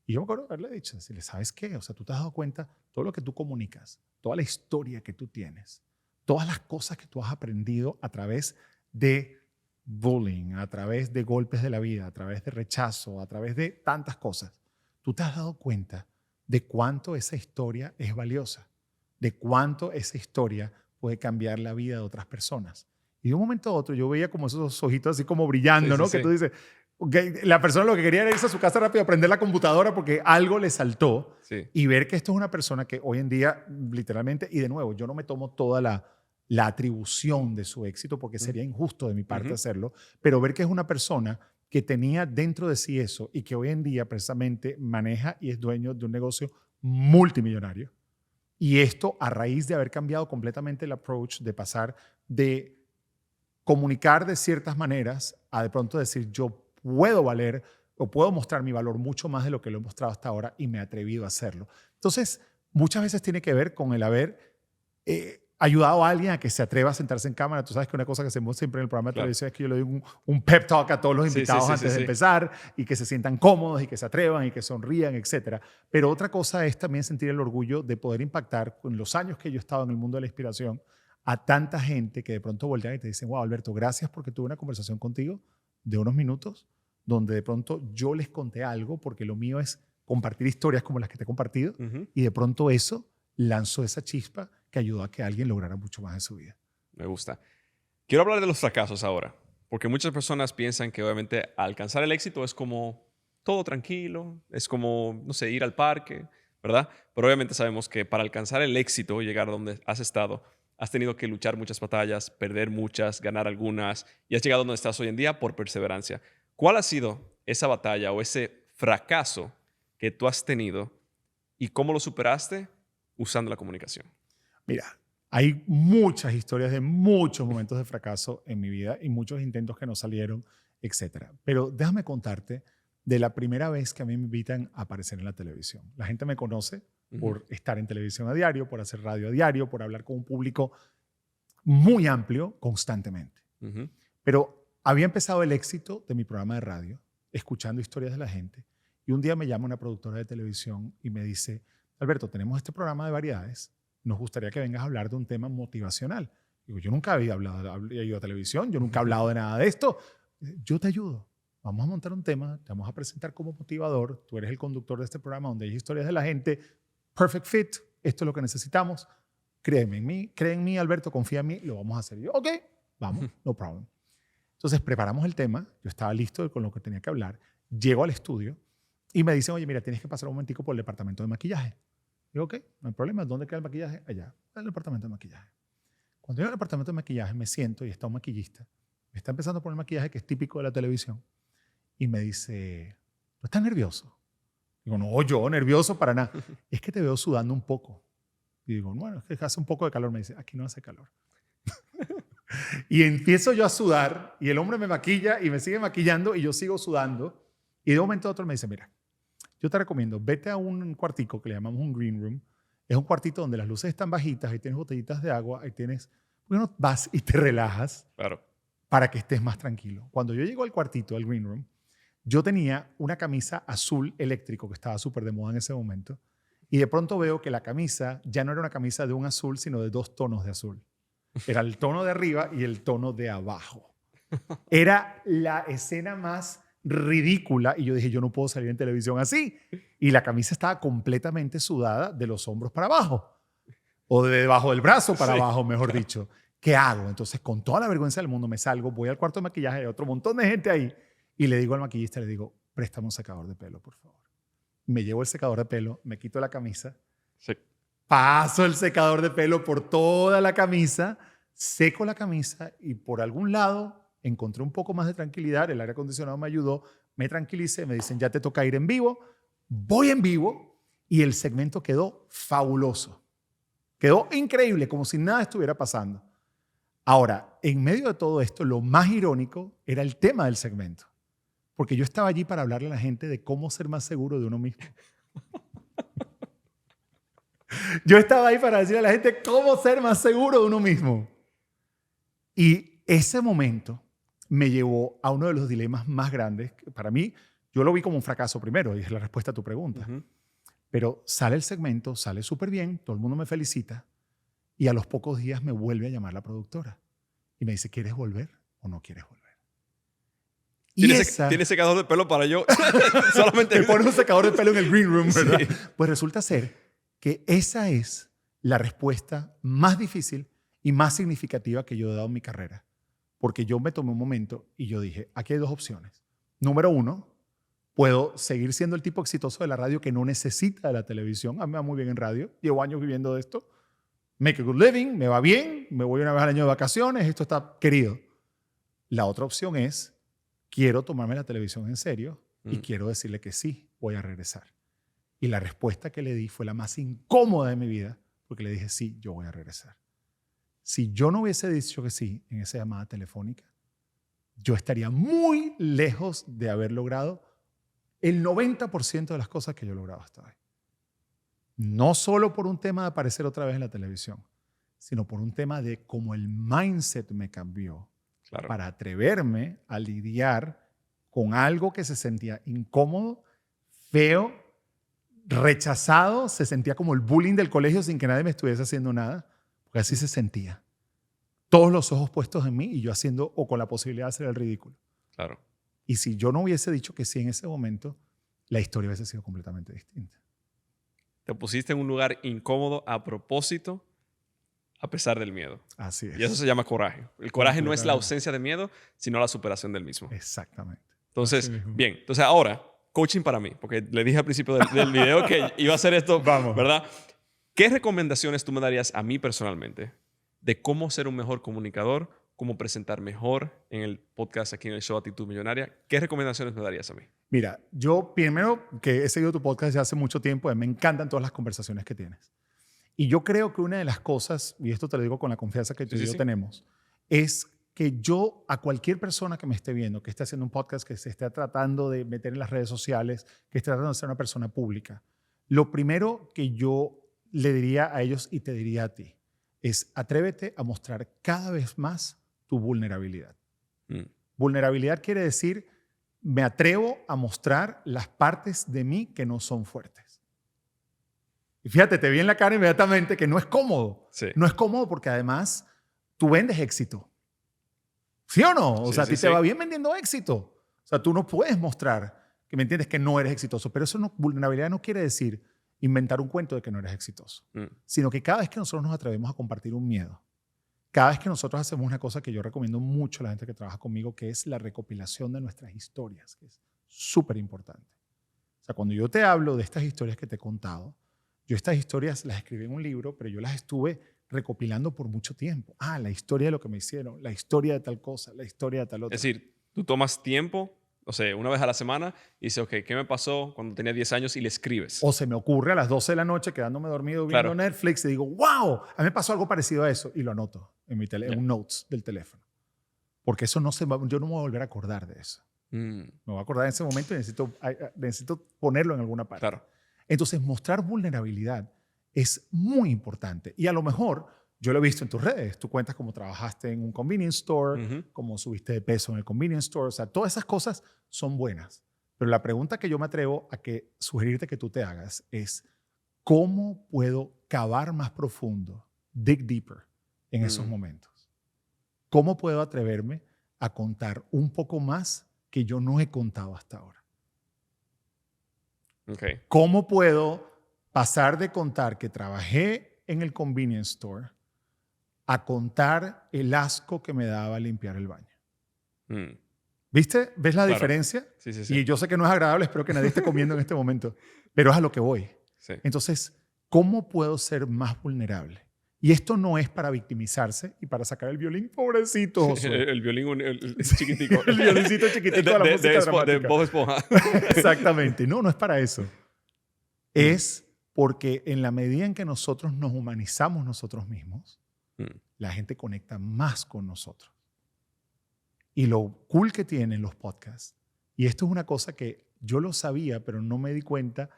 Y yo me acuerdo haberle dicho, decirle, ¿sabes qué? O sea, tú te has dado cuenta, todo lo que tú comunicas, toda la historia que tú tienes, todas las cosas que tú has aprendido a través de bullying, a través de golpes de la vida, a través de rechazo, a través de tantas cosas, tú te has dado cuenta de cuánto esa historia es valiosa, de cuánto esa historia puede cambiar la vida de otras personas. Y de un momento a otro yo veía como esos ojitos así como brillando, Sí, ¿no? sí, Que sí. tú dices, La persona lo que quería era irse a su casa rápido, aprender la computadora porque algo le saltó. Sí. Y ver que esto es una persona que hoy en día, literalmente, y de nuevo, yo no me tomo toda la atribución de su éxito porque sería injusto de mi parte hacerlo, pero ver que es una persona que tenía dentro de sí eso y que hoy en día precisamente maneja y es dueño de un negocio multimillonario. Y esto a raíz de haber cambiado completamente el approach, de pasar de comunicar de ciertas maneras a de pronto decir yo puedo valer o puedo mostrar mi valor mucho más de lo que lo he mostrado hasta ahora y me he atrevido a hacerlo. Entonces, muchas veces tiene que ver con el haber ayudado a alguien a que se atreva a sentarse en cámara. Tú sabes que una cosa que hacemos siempre en el programa de televisión es que yo le doy un pep talk a todos los invitados antes de empezar y que se sientan cómodos y que se atrevan y que sonrían, etc. Pero otra cosa es también sentir el orgullo de poder impactar con los años que yo he estado en el mundo de la inspiración a tanta gente que de pronto voltean y te dicen, wow, Alberto, gracias porque tuve una conversación contigo de unos minutos donde de pronto yo les conté algo porque lo mío es compartir historias como las que te he compartido y de pronto eso lanzó esa chispa que ayudó a que alguien lograra mucho más en su vida. Me gusta. Quiero hablar de los fracasos ahora, porque muchas personas piensan que obviamente alcanzar el éxito es como todo tranquilo, es como, no sé, ir al parque, ¿verdad? Pero obviamente sabemos que para alcanzar el éxito y llegar a donde has estado, has tenido que luchar muchas batallas, perder muchas, ganar algunas, y has llegado a donde estás hoy en día por perseverancia. ¿Cuál ha sido esa batalla o ese fracaso que tú has tenido y cómo lo superaste usando la comunicación? Mira, hay muchas historias de muchos momentos de fracaso en mi vida y muchos intentos que no salieron, etc. Pero déjame contarte de la primera vez que a mí me invitan a aparecer en la televisión. La gente me conoce por estar en televisión a diario, por hacer radio a diario, por hablar con un público muy amplio constantemente. Pero había empezado el éxito de mi programa de radio, escuchando historias de la gente, y un día me llama una productora de televisión y me dice, Alberto, tenemos este programa de variedades, nos gustaría que vengas a hablar de un tema motivacional. Digo, yo nunca había ido a televisión, yo nunca he hablado de nada de esto. Yo te ayudo. Vamos a montar un tema, te vamos a presentar como motivador, tú eres el conductor de este programa donde hay historias de la gente, perfect fit, esto es lo que necesitamos, créeme en mí, cree en mí, Alberto, confía en mí, lo vamos a hacer. Y yo, ok, vamos, no problem. Entonces preparamos el tema, yo estaba listo con lo que tenía que hablar, llego al estudio y me dicen, oye, mira, tienes que pasar un momentico por el departamento de maquillaje. Digo, ok, no hay problema, ¿dónde queda el maquillaje? Allá, en el departamento de maquillaje. Cuando llego al departamento de maquillaje me siento y está un maquillista, me está empezando a poner maquillaje que es típico de la televisión y me dice, ¿tú estás nervioso? Digo, no, yo nervioso para nada. Es que te veo sudando un poco. Y digo, bueno, es que hace un poco de calor. Me dice, aquí no hace calor. Y empiezo yo a sudar y el hombre me maquilla y me sigue maquillando y yo sigo sudando. Y de un momento a otro me dice, mira, yo te recomiendo, vete a un cuartico que le llamamos un green room. Es un cuartito donde las luces están bajitas, ahí tienes botellitas de agua, ahí tienes... Bueno, vas y te relajas para que estés más tranquilo. Cuando yo llego al cuartito, al green room, yo tenía una camisa azul eléctrico que estaba súper de moda en ese momento y de pronto veo que la camisa ya no era una camisa de un azul, sino de 2 tonos de azul. Era el tono de arriba y el tono de abajo. Era la escena más ridícula y yo dije, yo no puedo salir en televisión así. Y la camisa estaba completamente sudada de los hombros para abajo o de debajo del brazo para abajo, mejor dicho. ¿Qué hago? Entonces, con toda la vergüenza del mundo, me salgo, voy al cuarto de maquillaje, hay otro montón de gente ahí y le digo al maquillista, le digo, préstame un secador de pelo, por favor. Me llevo el secador de pelo, me quito la camisa, paso el secador de pelo por toda la camisa, seco la camisa y por algún lado encontré un poco más de tranquilidad, el aire acondicionado me ayudó, me tranquilicé, me dicen, ya te toca ir en vivo, voy en vivo y el segmento quedó fabuloso. Quedó increíble, como si nada estuviera pasando. Ahora, en medio de todo esto, lo más irónico era el tema del segmento. Porque yo estaba allí para hablarle a la gente de cómo ser más seguro de uno mismo. Yo estaba ahí para decirle a la gente cómo ser más seguro de uno mismo. Y ese momento me llevó a uno de los dilemas más grandes. Para mí, yo lo vi como un fracaso primero, y es la respuesta a tu pregunta. Pero sale el segmento, sale súper bien, todo el mundo me felicita, y a los pocos días me vuelve a llamar la productora. Y me dice, ¿quieres volver o no quieres volver? ¿Tiene secador de pelo para yo? Solamente te pone un secador de pelo en el green room, ¿verdad? Sí. Pues resulta ser que esa es la respuesta más difícil y más significativa que yo he dado en mi carrera. Porque yo me tomé un momento y yo dije, aquí hay 2 opciones. número uno, puedo seguir siendo el tipo exitoso de la radio que no necesita de la televisión. A mí me va muy bien en radio. Llevo años viviendo de esto. Make a good living, me va bien, me voy una vez al año de vacaciones, esto está querido. La otra opción es, quiero tomarme la televisión en serio y quiero decirle que sí, voy a regresar. Y la respuesta que le di fue la más incómoda de mi vida, porque le dije, sí, yo voy a regresar. Si yo no hubiese dicho que sí en esa llamada telefónica, yo estaría muy lejos de haber logrado el 90% de las cosas que yo he logrado hasta hoy. No solo por un tema de aparecer otra vez en la televisión, sino por un tema de cómo el mindset me cambió para atreverme a lidiar con algo que se sentía incómodo, feo, rechazado, se sentía como el bullying del colegio sin que nadie me estuviese haciendo nada, porque así se sentía. Todos los ojos puestos en mí y yo haciendo o con la posibilidad de hacer el ridículo. Claro. Y si yo no hubiese dicho que sí en ese momento, la historia hubiese sido completamente distinta. Te pusiste en un lugar incómodo a propósito, a pesar del miedo. Así es. Y eso se llama coraje. El coraje no es la ausencia de miedo, sino la superación del mismo. Exactamente. Entonces, bien. Entonces, ahora, coaching para mí, porque le dije al principio del video que iba a hacer esto, Vamos. ¿verdad? ¿Qué recomendaciones tú me darías a mí personalmente de cómo ser un mejor comunicador, cómo presentar mejor en el podcast aquí en el show Actitud Millonaria? ¿Qué recomendaciones me darías a mí? Mira, yo primero que he seguido tu podcast desde hace mucho tiempo, me encantan todas las conversaciones que tienes. Y yo creo que una de las cosas, y esto te lo digo con la confianza que tú y yo tenemos, es que yo a cualquier persona que me esté viendo, que esté haciendo un podcast, que se esté tratando de meter en las redes sociales, que esté tratando de ser una persona pública, lo primero que yo le diría a ellos y te diría a ti es atrévete a mostrar cada vez más tu vulnerabilidad. Vulnerabilidad quiere decir me atrevo a mostrar las partes de mí que no son fuertes. Y fíjate, te vi en la cara inmediatamente que no es cómodo. Sí. No es cómodo porque además tú vendes éxito. ¿Sí o no? O sea, a ti te va bien vendiendo éxito. O sea, tú no puedes mostrar que me entiendes que no eres exitoso. Pero eso vulnerabilidad no quiere decir inventar un cuento de que no eres exitoso. Sino que cada vez que nosotros nos atrevemos a compartir un miedo, cada vez que nosotros hacemos una cosa que yo recomiendo mucho a la gente que trabaja conmigo, que es la recopilación de nuestras historias, que es súper importante. O sea, cuando yo te hablo de estas historias que te he contado, yo estas historias las escribí en un libro, pero yo las estuve recopilando por mucho tiempo. La historia de lo que me hicieron, la historia de tal cosa, la historia de tal otra. Es decir, tú tomas tiempo, o sea, una vez a la semana y dices, ok, ¿qué me pasó cuando tenía 10 años? Y le escribes. O se me ocurre a las 12 de la noche quedándome dormido viendo Netflix y digo, wow, a mí me pasó algo parecido a eso. Y lo anoto en un notes del teléfono. Porque eso yo no me voy a volver a acordar de eso. Me voy a acordar en ese momento y necesito ponerlo en alguna parte. Claro. Entonces, mostrar vulnerabilidad es muy importante. Y a lo mejor, yo lo he visto en tus redes. Tú cuentas cómo trabajaste en un convenience store, cómo subiste de peso en el convenience store. O sea, todas esas cosas son buenas. Pero la pregunta que yo me atrevo a sugerirte que tú te hagas es, ¿cómo puedo cavar más profundo, dig deeper, en esos momentos? ¿Cómo puedo atreverme a contar un poco más que yo no he contado hasta ahora? Okay. ¿Cómo puedo pasar de contar que trabajé en el convenience store a contar el asco que me daba limpiar el baño? ¿Viste? ¿Ves la diferencia? Sí. Y yo sé que no es agradable, espero que nadie esté comiendo en este momento, pero es a lo que voy. Sí. Entonces, ¿cómo puedo ser más vulnerable? Y esto no es para victimizarse y para sacar el violín, pobrecito. El violín el chiquitico. El violincito chiquitico de la música dramática. De Bob Esponja. Exactamente. No es para eso. Es porque en la medida en que nosotros nos humanizamos nosotros mismos, la gente conecta más con nosotros. Y lo cool que tienen los podcasts, y esto es una cosa que yo lo sabía, pero no me di cuenta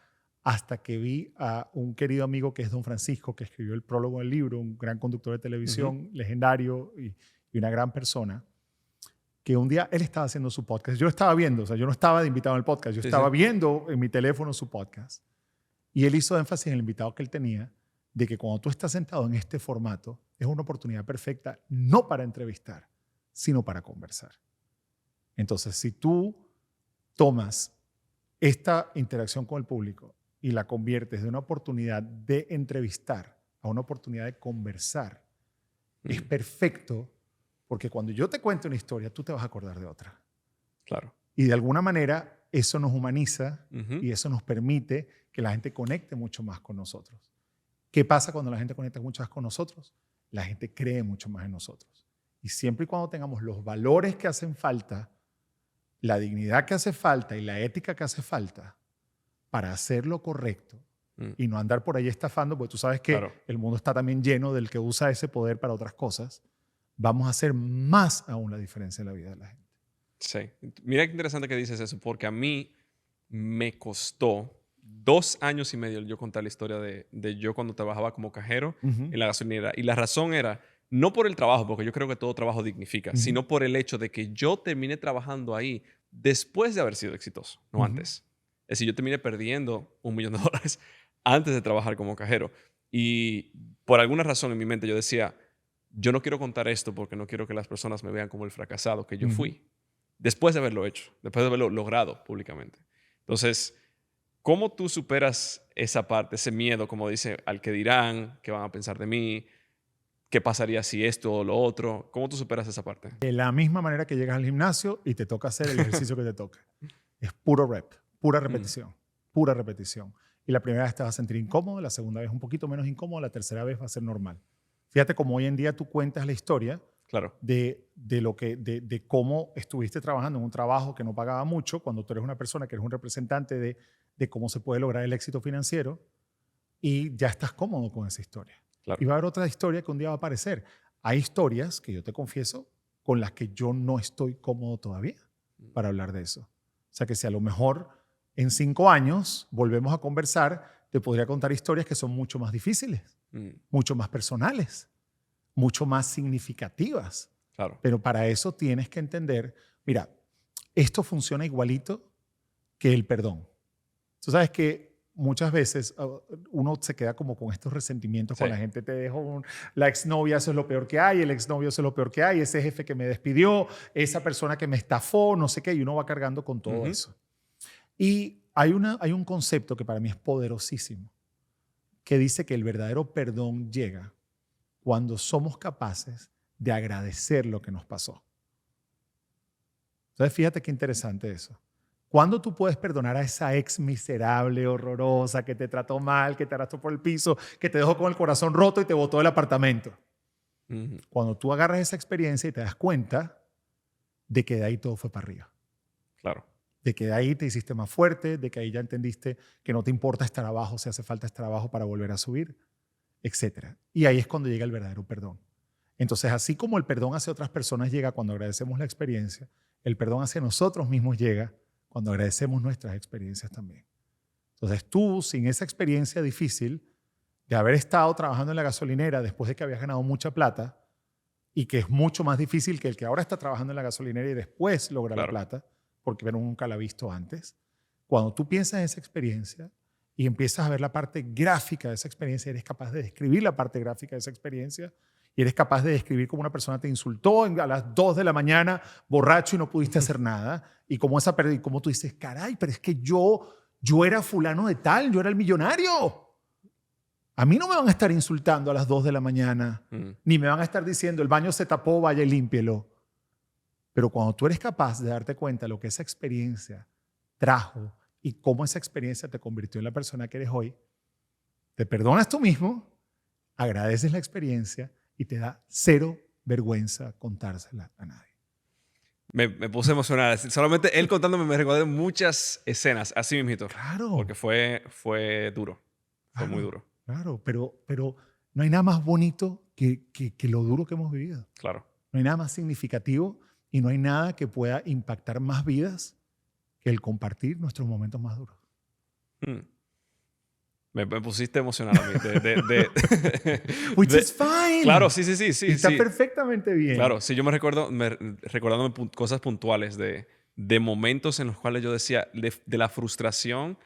hasta que vi a un querido amigo que es Don Francisco, que escribió el prólogo del libro, un gran conductor de televisión, legendario y una gran persona, que un día él estaba haciendo su podcast. Yo lo estaba viendo, o sea, yo no estaba de invitado en el podcast, yo estaba viendo en mi teléfono su podcast. Y él hizo énfasis en el invitado que él tenía, de que cuando tú estás sentado en este formato, es una oportunidad perfecta no para entrevistar, sino para conversar. Entonces, si tú tomas esta interacción con el público y la conviertes de una oportunidad de entrevistar a una oportunidad de conversar, es perfecto, porque cuando yo te cuente una historia, tú te vas a acordar de otra. Claro. Y de alguna manera eso nos humaniza Ujú. y eso nos permite que la gente conecte mucho más con nosotros. ¿Qué pasa cuando la gente conecta mucho más con nosotros? La gente cree mucho más en nosotros. Y siempre y cuando tengamos los valores que hacen falta, la dignidad que hace falta y la ética que hace falta para hacer lo correcto y no andar por ahí estafando, porque tú sabes que Claro. el mundo está también lleno del que usa ese poder para otras cosas, vamos a hacer más aún la diferencia en la vida de la gente. Sí. Mira qué interesante que dices eso, porque a mí me costó 2 años y medio yo contar la historia de yo cuando trabajaba como cajero Ujú, en la gasolinera. Y la razón era, no por el trabajo, porque yo creo que todo trabajo dignifica, ujú, sino por el hecho de que yo terminé trabajando ahí después de haber sido exitoso, no ujú. antes. Es decir, yo terminé perdiendo $1 millón antes de trabajar como cajero. Y por alguna razón en mi mente yo decía, yo no quiero contar esto porque no quiero que las personas me vean como el fracasado que yo Ujú. fui, después de haberlo hecho, después de haberlo logrado públicamente. Entonces, ¿cómo tú superas esa parte, ese miedo, como dice, al que dirán, qué van a pensar de mí, qué pasaría si esto o lo otro? ¿Cómo tú superas esa parte? De la misma manera que llegas al gimnasio y te toca hacer el ejercicio que te toca. Es puro rep, pura Mm, repetición, pura repetición. Y la primera vez te vas a sentir incómodo, la segunda vez un poquito menos incómodo, la tercera vez va a ser normal. Fíjate cómo hoy en día tú cuentas la historia claro. de cómo estuviste trabajando en un trabajo que no pagaba mucho, cuando tú eres una persona que eres un representante de cómo se puede lograr el éxito financiero y ya estás cómodo con esa historia. Y Claro. va a haber otra historia que un día va a aparecer. Hay historias que yo te confieso con las que yo no estoy cómodo todavía para hablar de eso. O sea que si a lo mejor en 5 años volvemos a conversar, te podría contar historias que son mucho más difíciles, Mm, mucho más personales, mucho más significativas. claro. Pero para eso tienes que entender, mira, esto funciona igualito que el perdón. Tú sabes que muchas veces uno se queda como con estos resentimientos Sí. con la gente. Te dejó la exnovia, eso es lo peor que hay, el exnovio, eso es lo peor que hay, ese jefe que me despidió, esa persona que me estafó, no sé qué, y uno va cargando con todo Ujú. eso. Y hay un concepto que para mí es poderosísimo, que dice que el verdadero perdón llega cuando somos capaces de agradecer lo que nos pasó. Entonces, fíjate qué interesante eso. ¿Cuándo tú puedes perdonar a esa ex miserable, horrorosa, que te trató mal, que te arrastró por el piso, que te dejó con el corazón roto y te botó del apartamento? Ujú. Cuando tú agarras esa experiencia y te das cuenta de que de ahí todo fue para arriba. Claro. De que de ahí te hiciste más fuerte, de que ahí ya entendiste que no te importa estar abajo si hace falta estar abajo para volver a subir, etc. Y ahí es cuando llega el verdadero perdón. Entonces, así como el perdón hacia otras personas llega cuando agradecemos la experiencia, el perdón hacia nosotros mismos llega cuando agradecemos nuestras experiencias también. Entonces, tú, sin esa experiencia difícil de haber estado trabajando en la gasolinera después de que habías ganado mucha plata y que es mucho más difícil que el que ahora está trabajando en la gasolinera y después logra la Claro. plata, porque uno nunca la ha visto antes, cuando tú piensas en esa experiencia y empiezas a ver la parte gráfica de esa experiencia, eres capaz de describir la parte gráfica de esa experiencia y eres capaz de describir cómo una persona te insultó a las 2 de la mañana, borracho y no pudiste hacer nada, y cómo tú dices, caray, pero es que yo era fulano de tal, yo era el millonario. A mí no me van a estar insultando a las 2 de la mañana, Mm, ni me van a estar diciendo, el baño se tapó, vaya y límpielo. Pero cuando tú eres capaz de darte cuenta de lo que esa experiencia trajo y cómo esa experiencia te convirtió en la persona que eres hoy, te perdonas tú mismo, agradeces la experiencia y te da cero vergüenza contársela a nadie. Me puse emocional. Solamente él contándome me recordé muchas escenas, así mismito. Claro, Porque fue duro. Fue muy claro, duro. claro, pero no hay nada más bonito que lo duro que hemos vivido. Claro. No hay nada más significativo y no hay nada que pueda impactar más vidas que el compartir nuestros momentos más duros. Mm. Me pusiste emocional a mí. Which is fine. Claro, sí, sí, sí, sí, Está sí. perfectamente bien. Claro, sí, yo me recuerdo, recordándome cosas puntuales de momentos en los cuales yo decía de la frustración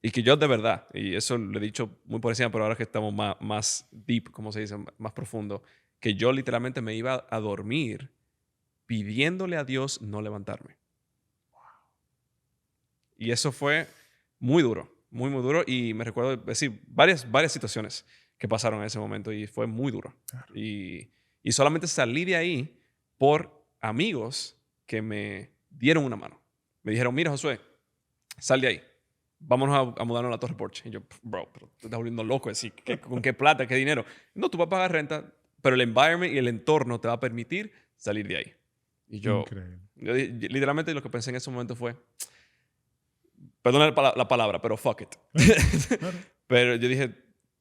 y que yo de verdad, y eso lo he dicho muy por encima, pero ahora que estamos más deep, como se dice, más profundo, que yo literalmente me iba a dormir pidiéndole a Dios no levantarme. Y eso fue muy duro, muy, muy duro. Y me recuerdo decir varias situaciones que pasaron en ese momento y fue muy duro. Claro. Y solamente salí de ahí por amigos que me dieron una mano. Me dijeron, mira, Josué, sal de ahí. Vámonos a mudarnos a la Torre Porsche. Y yo, bro, pero te estás volviendo loco. Decir, ¿con qué plata, qué dinero? No, tú vas a pagar renta, pero el environment y el entorno te va a permitir salir de ahí. Y Increíble. literalmente lo que pensé en ese momento fue, perdona la palabra, pero fuck it. Claro. Pero yo dije,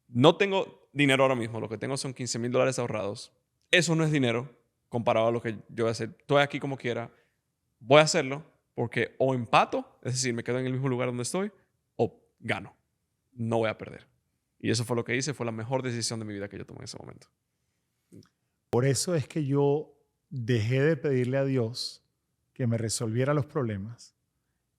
no tengo dinero ahora mismo, lo que tengo son $15,000 ahorrados. Eso no es dinero comparado a lo que yo voy a hacer. Estoy aquí como quiera, voy a hacerlo porque o empato, es decir, me quedo en el mismo lugar donde estoy, o gano. No voy a perder. Y eso fue lo que hice, fue la mejor decisión de mi vida que yo tomé en ese momento. Por eso es que yo dejé de pedirle a Dios que me resolviera los problemas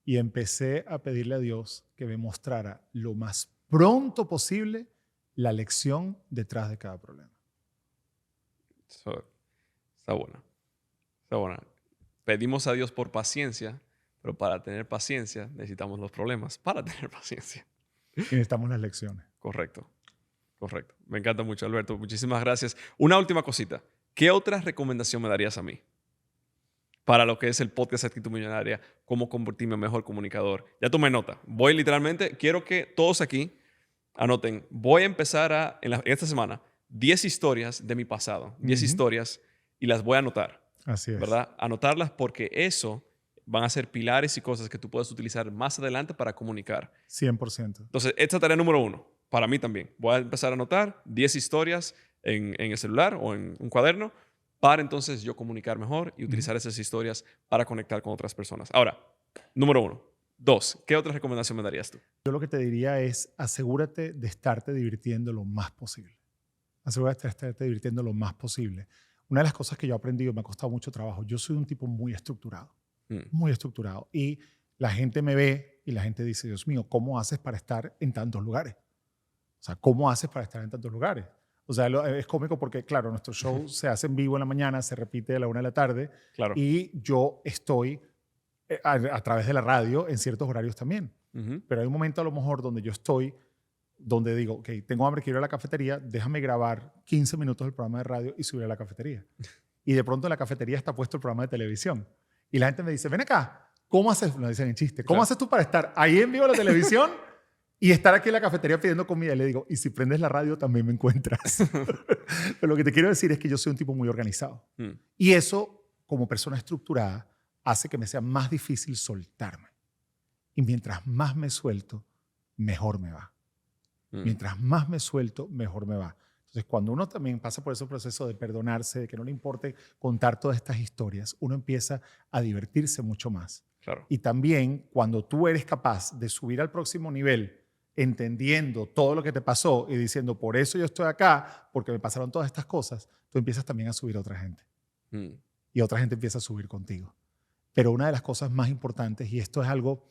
y empecé a pedirle a Dios que me mostrara lo más pronto posible la lección detrás de cada problema. Eso está buena. Está buena. Pedimos a Dios por paciencia, pero para tener paciencia necesitamos los problemas para tener paciencia. Y necesitamos las lecciones. Correcto. Correcto. Me encanta mucho, Alberto. Muchísimas gracias. Una última cosita. ¿Qué otra recomendación me darías a mí para lo que es el podcast Actitud Millonaria? ¿Cómo convertirme en mejor comunicador? Ya tomé nota. Voy literalmente, quiero que todos aquí anoten. Voy a empezar en esta semana 10 historias de mi pasado. 10 historias y las voy a anotar. Así es. ¿Verdad? Anotarlas porque eso van a ser pilares y cosas que tú puedes utilizar más adelante para comunicar. 100%. Entonces, esta tarea número 1, para mí también. Voy a empezar a anotar 10 historias en el celular o en un cuaderno para entonces yo comunicar mejor y utilizar esas historias para conectar con otras personas. Ahora, número 1. 2, ¿qué otra recomendación me darías tú? Yo lo que te diría es asegúrate de estarte divirtiendo lo más posible. Asegúrate de estarte divirtiendo lo más posible. Una de las cosas que yo he aprendido, me ha costado mucho trabajo, yo soy un tipo muy estructurado. Muy estructurado. Y la gente me ve y la gente dice, Dios mío, ¿cómo haces para estar en tantos lugares? O sea, ¿cómo haces para estar en tantos lugares? O sea, es cómico porque, claro, nuestro show se hace en vivo en la mañana, se repite a la 1 de la tarde. Claro. Y yo estoy a través de la radio en ciertos horarios también. Pero hay un momento a lo mejor donde yo estoy, donde digo, ok, tengo hambre, quiero ir a la cafetería, déjame grabar 15 minutos del programa de radio y subir a la cafetería. Y de pronto en la cafetería está puesto el programa de televisión. Y la gente me dice, ven acá, ¿cómo haces? Lo dicen en chiste. ¿Cómo haces tú para estar ahí en vivo en la televisión y estar aquí en la cafetería pidiendo comida? Y le digo, y si prendes la radio también me encuentras. Pero lo que te quiero decir es que yo soy un tipo muy organizado. Y eso, como persona estructurada, hace que me sea más difícil soltarme. Y mientras más me suelto, mejor me va. Mientras más me suelto, mejor me va. Entonces, cuando uno también pasa por ese proceso de perdonarse, de que no le importe contar todas estas historias, uno empieza a divertirse mucho más. Claro. Y también, cuando tú eres capaz de subir al próximo nivel, entendiendo todo lo que te pasó y diciendo, por eso yo estoy acá, porque me pasaron todas estas cosas, tú empiezas también a subir a otra gente. Y otra gente empieza a subir contigo. Pero una de las cosas más importantes, y esto es algo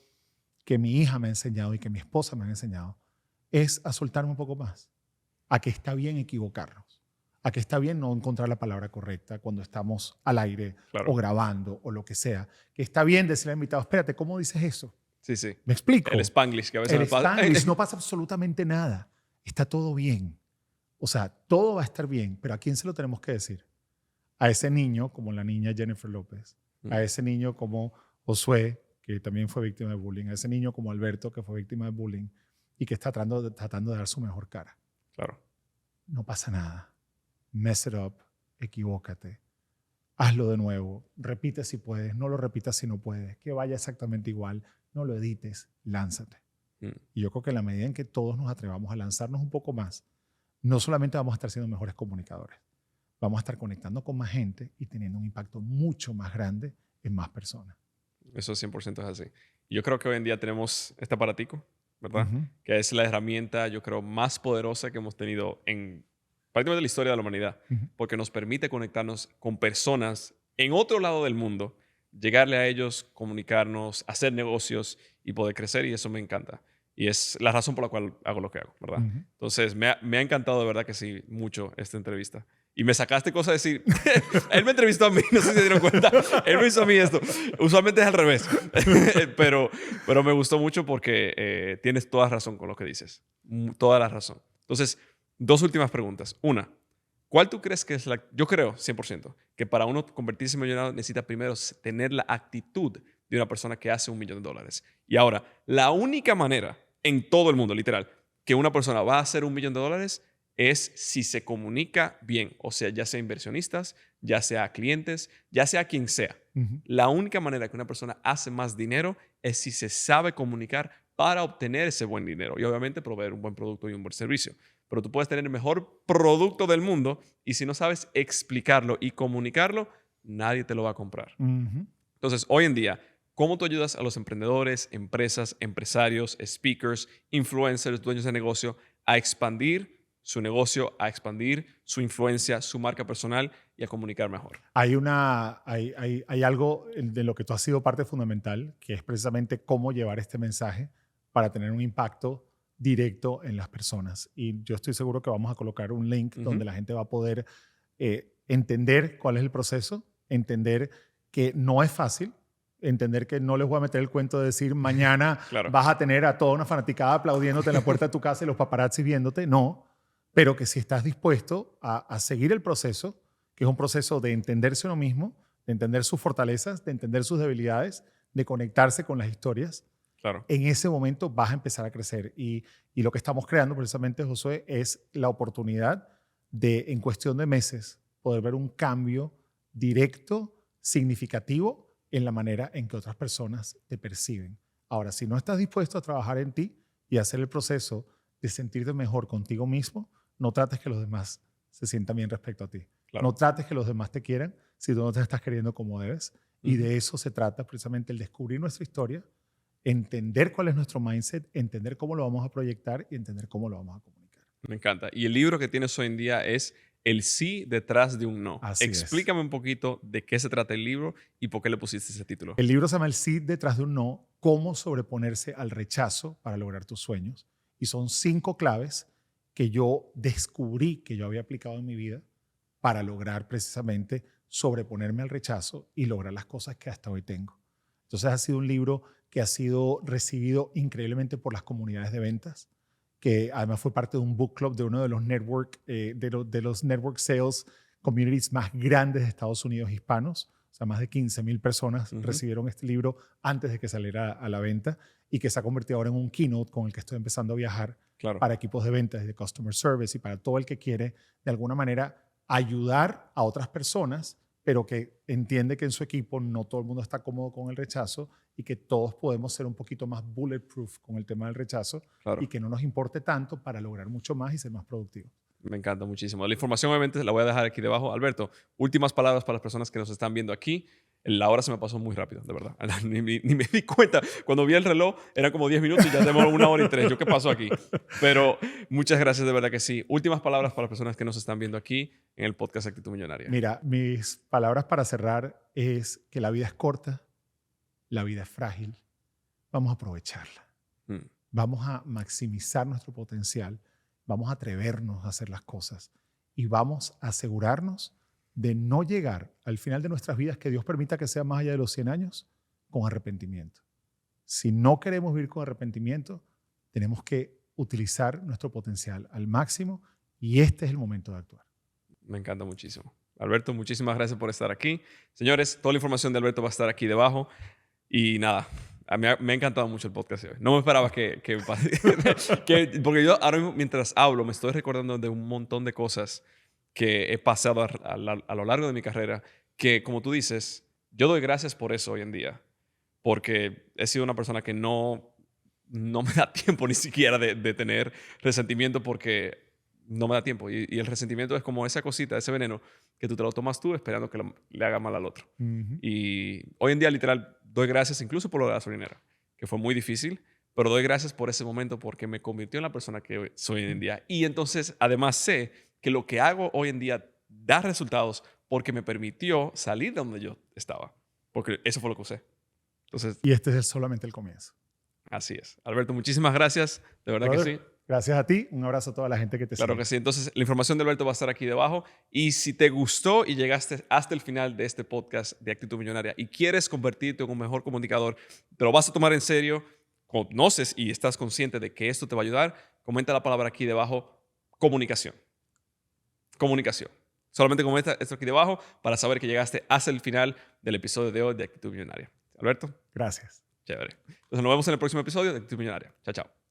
que mi hija me ha enseñado y que mi esposa me ha enseñado, es a soltarme un poco más. A que está bien equivocarnos, a que está bien no encontrar la palabra correcta cuando estamos al aire o grabando o lo que sea, que está bien decirle al invitado, espérate, ¿cómo dices eso? Sí, sí. ¿Me explico? El Spanglish, que a veces el Spanglish no pasa absolutamente nada, está todo bien. O sea, todo va a estar bien, pero ¿a quién se lo tenemos que decir? A ese niño, como la niña Jennifer López, a ese niño como Josué, que también fue víctima de bullying, a ese niño como Alberto, que fue víctima de bullying y que está tratando de dar su mejor cara. Claro. No pasa nada. Mess it up, equivócate, hazlo de nuevo, repite si puedes, no lo repitas si no puedes, que vaya exactamente igual, no lo edites, lánzate. Y yo creo que en la medida en que todos nos atrevamos a lanzarnos un poco más, no solamente vamos a estar siendo mejores comunicadores, vamos a estar conectando con más gente y teniendo un impacto mucho más grande en más personas. Eso 100% es así. Yo creo que hoy en día tenemos este aparatico, ¿verdad? Que es la herramienta, yo creo, más poderosa que hemos tenido en prácticamente la historia de la humanidad, porque nos permite conectarnos con personas en otro lado del mundo, llegarle a ellos, comunicarnos, hacer negocios y poder crecer, y eso me encanta. Y es la razón por la cual hago lo que hago, ¿verdad? Entonces, me ha encantado de verdad que sí, mucho esta entrevista. Y me sacaste cosas de decir, él me entrevistó a mí, no sé si se dieron cuenta, él me hizo a mí esto. Usualmente es al revés, pero me gustó mucho porque tienes toda razón con lo que dices, toda la razón. Entonces, dos últimas preguntas. Una, ¿cuál tú crees que es la... Yo creo, 100%, que para uno convertirse en millonario necesita primero tener la actitud de una persona que hace $1 millón. Y ahora, la única manera en todo el mundo, literal, que una persona va a hacer $1 millón es si se comunica bien. O sea, ya sea inversionistas, ya sea clientes, ya sea quien sea. Ujú. La única manera que una persona hace más dinero es si se sabe comunicar para obtener ese buen dinero. Y obviamente proveer un buen producto y un buen servicio. Pero tú puedes tener el mejor producto del mundo y si no sabes explicarlo y comunicarlo, nadie te lo va a comprar. Ujú. Entonces, hoy en día, ¿cómo tú ayudas a los emprendedores, empresas, empresarios, speakers, influencers, dueños de negocio a expandir su negocio, a expandir su influencia, su marca personal y a comunicar mejor? Hay algo de lo que tú has sido parte fundamental, que es precisamente cómo llevar este mensaje para tener un impacto directo en las personas. Y yo estoy seguro que vamos a colocar un link donde la gente va a poder entender cuál es el proceso, entender que no es fácil, entender que no les voy a meter el cuento de decir mañana Claro. vas a tener a toda una fanaticada aplaudiéndote en la puerta de tu casa y los paparazzi viéndote. No, pero que si estás dispuesto a seguir el proceso, que es un proceso de entenderse uno mismo, de entender sus fortalezas, de entender sus debilidades, de conectarse con las historias, Claro. en ese momento vas a empezar a crecer. Y lo que estamos creando precisamente, Josué, es la oportunidad de, en cuestión de meses, poder ver un cambio directo, significativo, en la manera en que otras personas te perciben. Ahora, si no estás dispuesto a trabajar en ti y hacer el proceso de sentirte mejor contigo mismo, no trates que los demás se sientan bien respecto a ti. Claro. No trates que los demás te quieran si tú no te estás queriendo como debes. Y de eso se trata precisamente el descubrir nuestra historia, entender cuál es nuestro mindset, entender cómo lo vamos a proyectar y entender cómo lo vamos a comunicar. Me encanta. Y el libro que tienes hoy en día es El sí detrás de un no. Así es. Explícame un poquito de qué se trata el libro y por qué le pusiste ese título. El libro se llama El sí detrás de un no, cómo sobreponerse al rechazo para lograr tus sueños. Y son 5 claves que yo descubrí que yo había aplicado en mi vida para lograr precisamente sobreponerme al rechazo y lograr las cosas que hasta hoy tengo. Entonces ha sido un libro que ha sido recibido increíblemente por las comunidades de ventas, que además fue parte de un book club de uno de los network sales communities más grandes de Estados Unidos hispanos. O sea, más de 15,000 personas recibieron este libro antes de que saliera a la venta y que se ha convertido ahora en un keynote con el que estoy empezando a viajar para equipos de ventas y de customer service y para todo el que quiere de alguna manera ayudar a otras personas, pero que entiende que en su equipo no todo el mundo está cómodo con el rechazo y que todos podemos ser un poquito más bulletproof con el tema del rechazo y que no nos importe tanto para lograr mucho más y ser más productivos. Me encanta muchísimo. La información obviamente la voy a dejar aquí debajo. Alberto, últimas palabras para las personas que nos están viendo aquí. La hora se me pasó muy rápido, de verdad. Ni me di cuenta. Cuando vi el reloj, eran como 10 minutos y ya tenemos 1 hora y 3. ¿Yo qué pasó aquí? Pero muchas gracias, de verdad que sí. Últimas palabras para las personas que nos están viendo aquí en el podcast Actitud Millonaria. Mira, mis palabras para cerrar es que la vida es corta, la vida es frágil. Vamos a aprovecharla. Vamos a maximizar nuestro potencial. Vamos a atrevernos a hacer las cosas y vamos a asegurarnos de no llegar al final de nuestras vidas, que Dios permita que sea más allá de los 100 años, con arrepentimiento. Si no queremos vivir con arrepentimiento, tenemos que utilizar nuestro potencial al máximo y este es el momento de actuar. Me encanta muchísimo. Alberto, muchísimas gracias por estar aquí. Señores, toda la información de Alberto va a estar aquí debajo y nada. Me ha encantado mucho el podcast de hoy. No me esperaba porque yo ahora mismo, mientras hablo, me estoy recordando de un montón de cosas que he pasado a lo largo de mi carrera, que como tú dices, yo doy gracias por eso hoy en día, porque he sido una persona que no me da tiempo ni siquiera de tener resentimiento porque no me da tiempo. Y el resentimiento es como esa cosita, ese veneno que tú te lo tomas tú esperando que le haga mal al otro. Y hoy en día, literal, doy gracias incluso por lo de la gasolinera, que fue muy difícil, pero doy gracias por ese momento porque me convirtió en la persona que soy hoy en día. Y entonces, además, sé que lo que hago hoy en día da resultados porque me permitió salir de donde yo estaba. Porque eso fue lo que usé. Entonces, y este es solamente el comienzo. Así es. Alberto, muchísimas gracias. De verdad que sí. Gracias a ti. Un abrazo a toda la gente que te sigue. Claro que sí. Entonces, la información de Alberto va a estar aquí debajo. Y si te gustó y llegaste hasta el final de este podcast de Actitud Millonaria y quieres convertirte en un mejor comunicador, te lo vas a tomar en serio, conoces y estás consciente de que esto te va a ayudar, comenta la palabra aquí debajo, comunicación. Comunicación. Solamente comenta esto aquí debajo para saber que llegaste hasta el final del episodio de hoy de Actitud Millonaria. Alberto, Gracias. chévere. Entonces nos vemos en el próximo episodio de Actitud Millonaria. Chao, chao.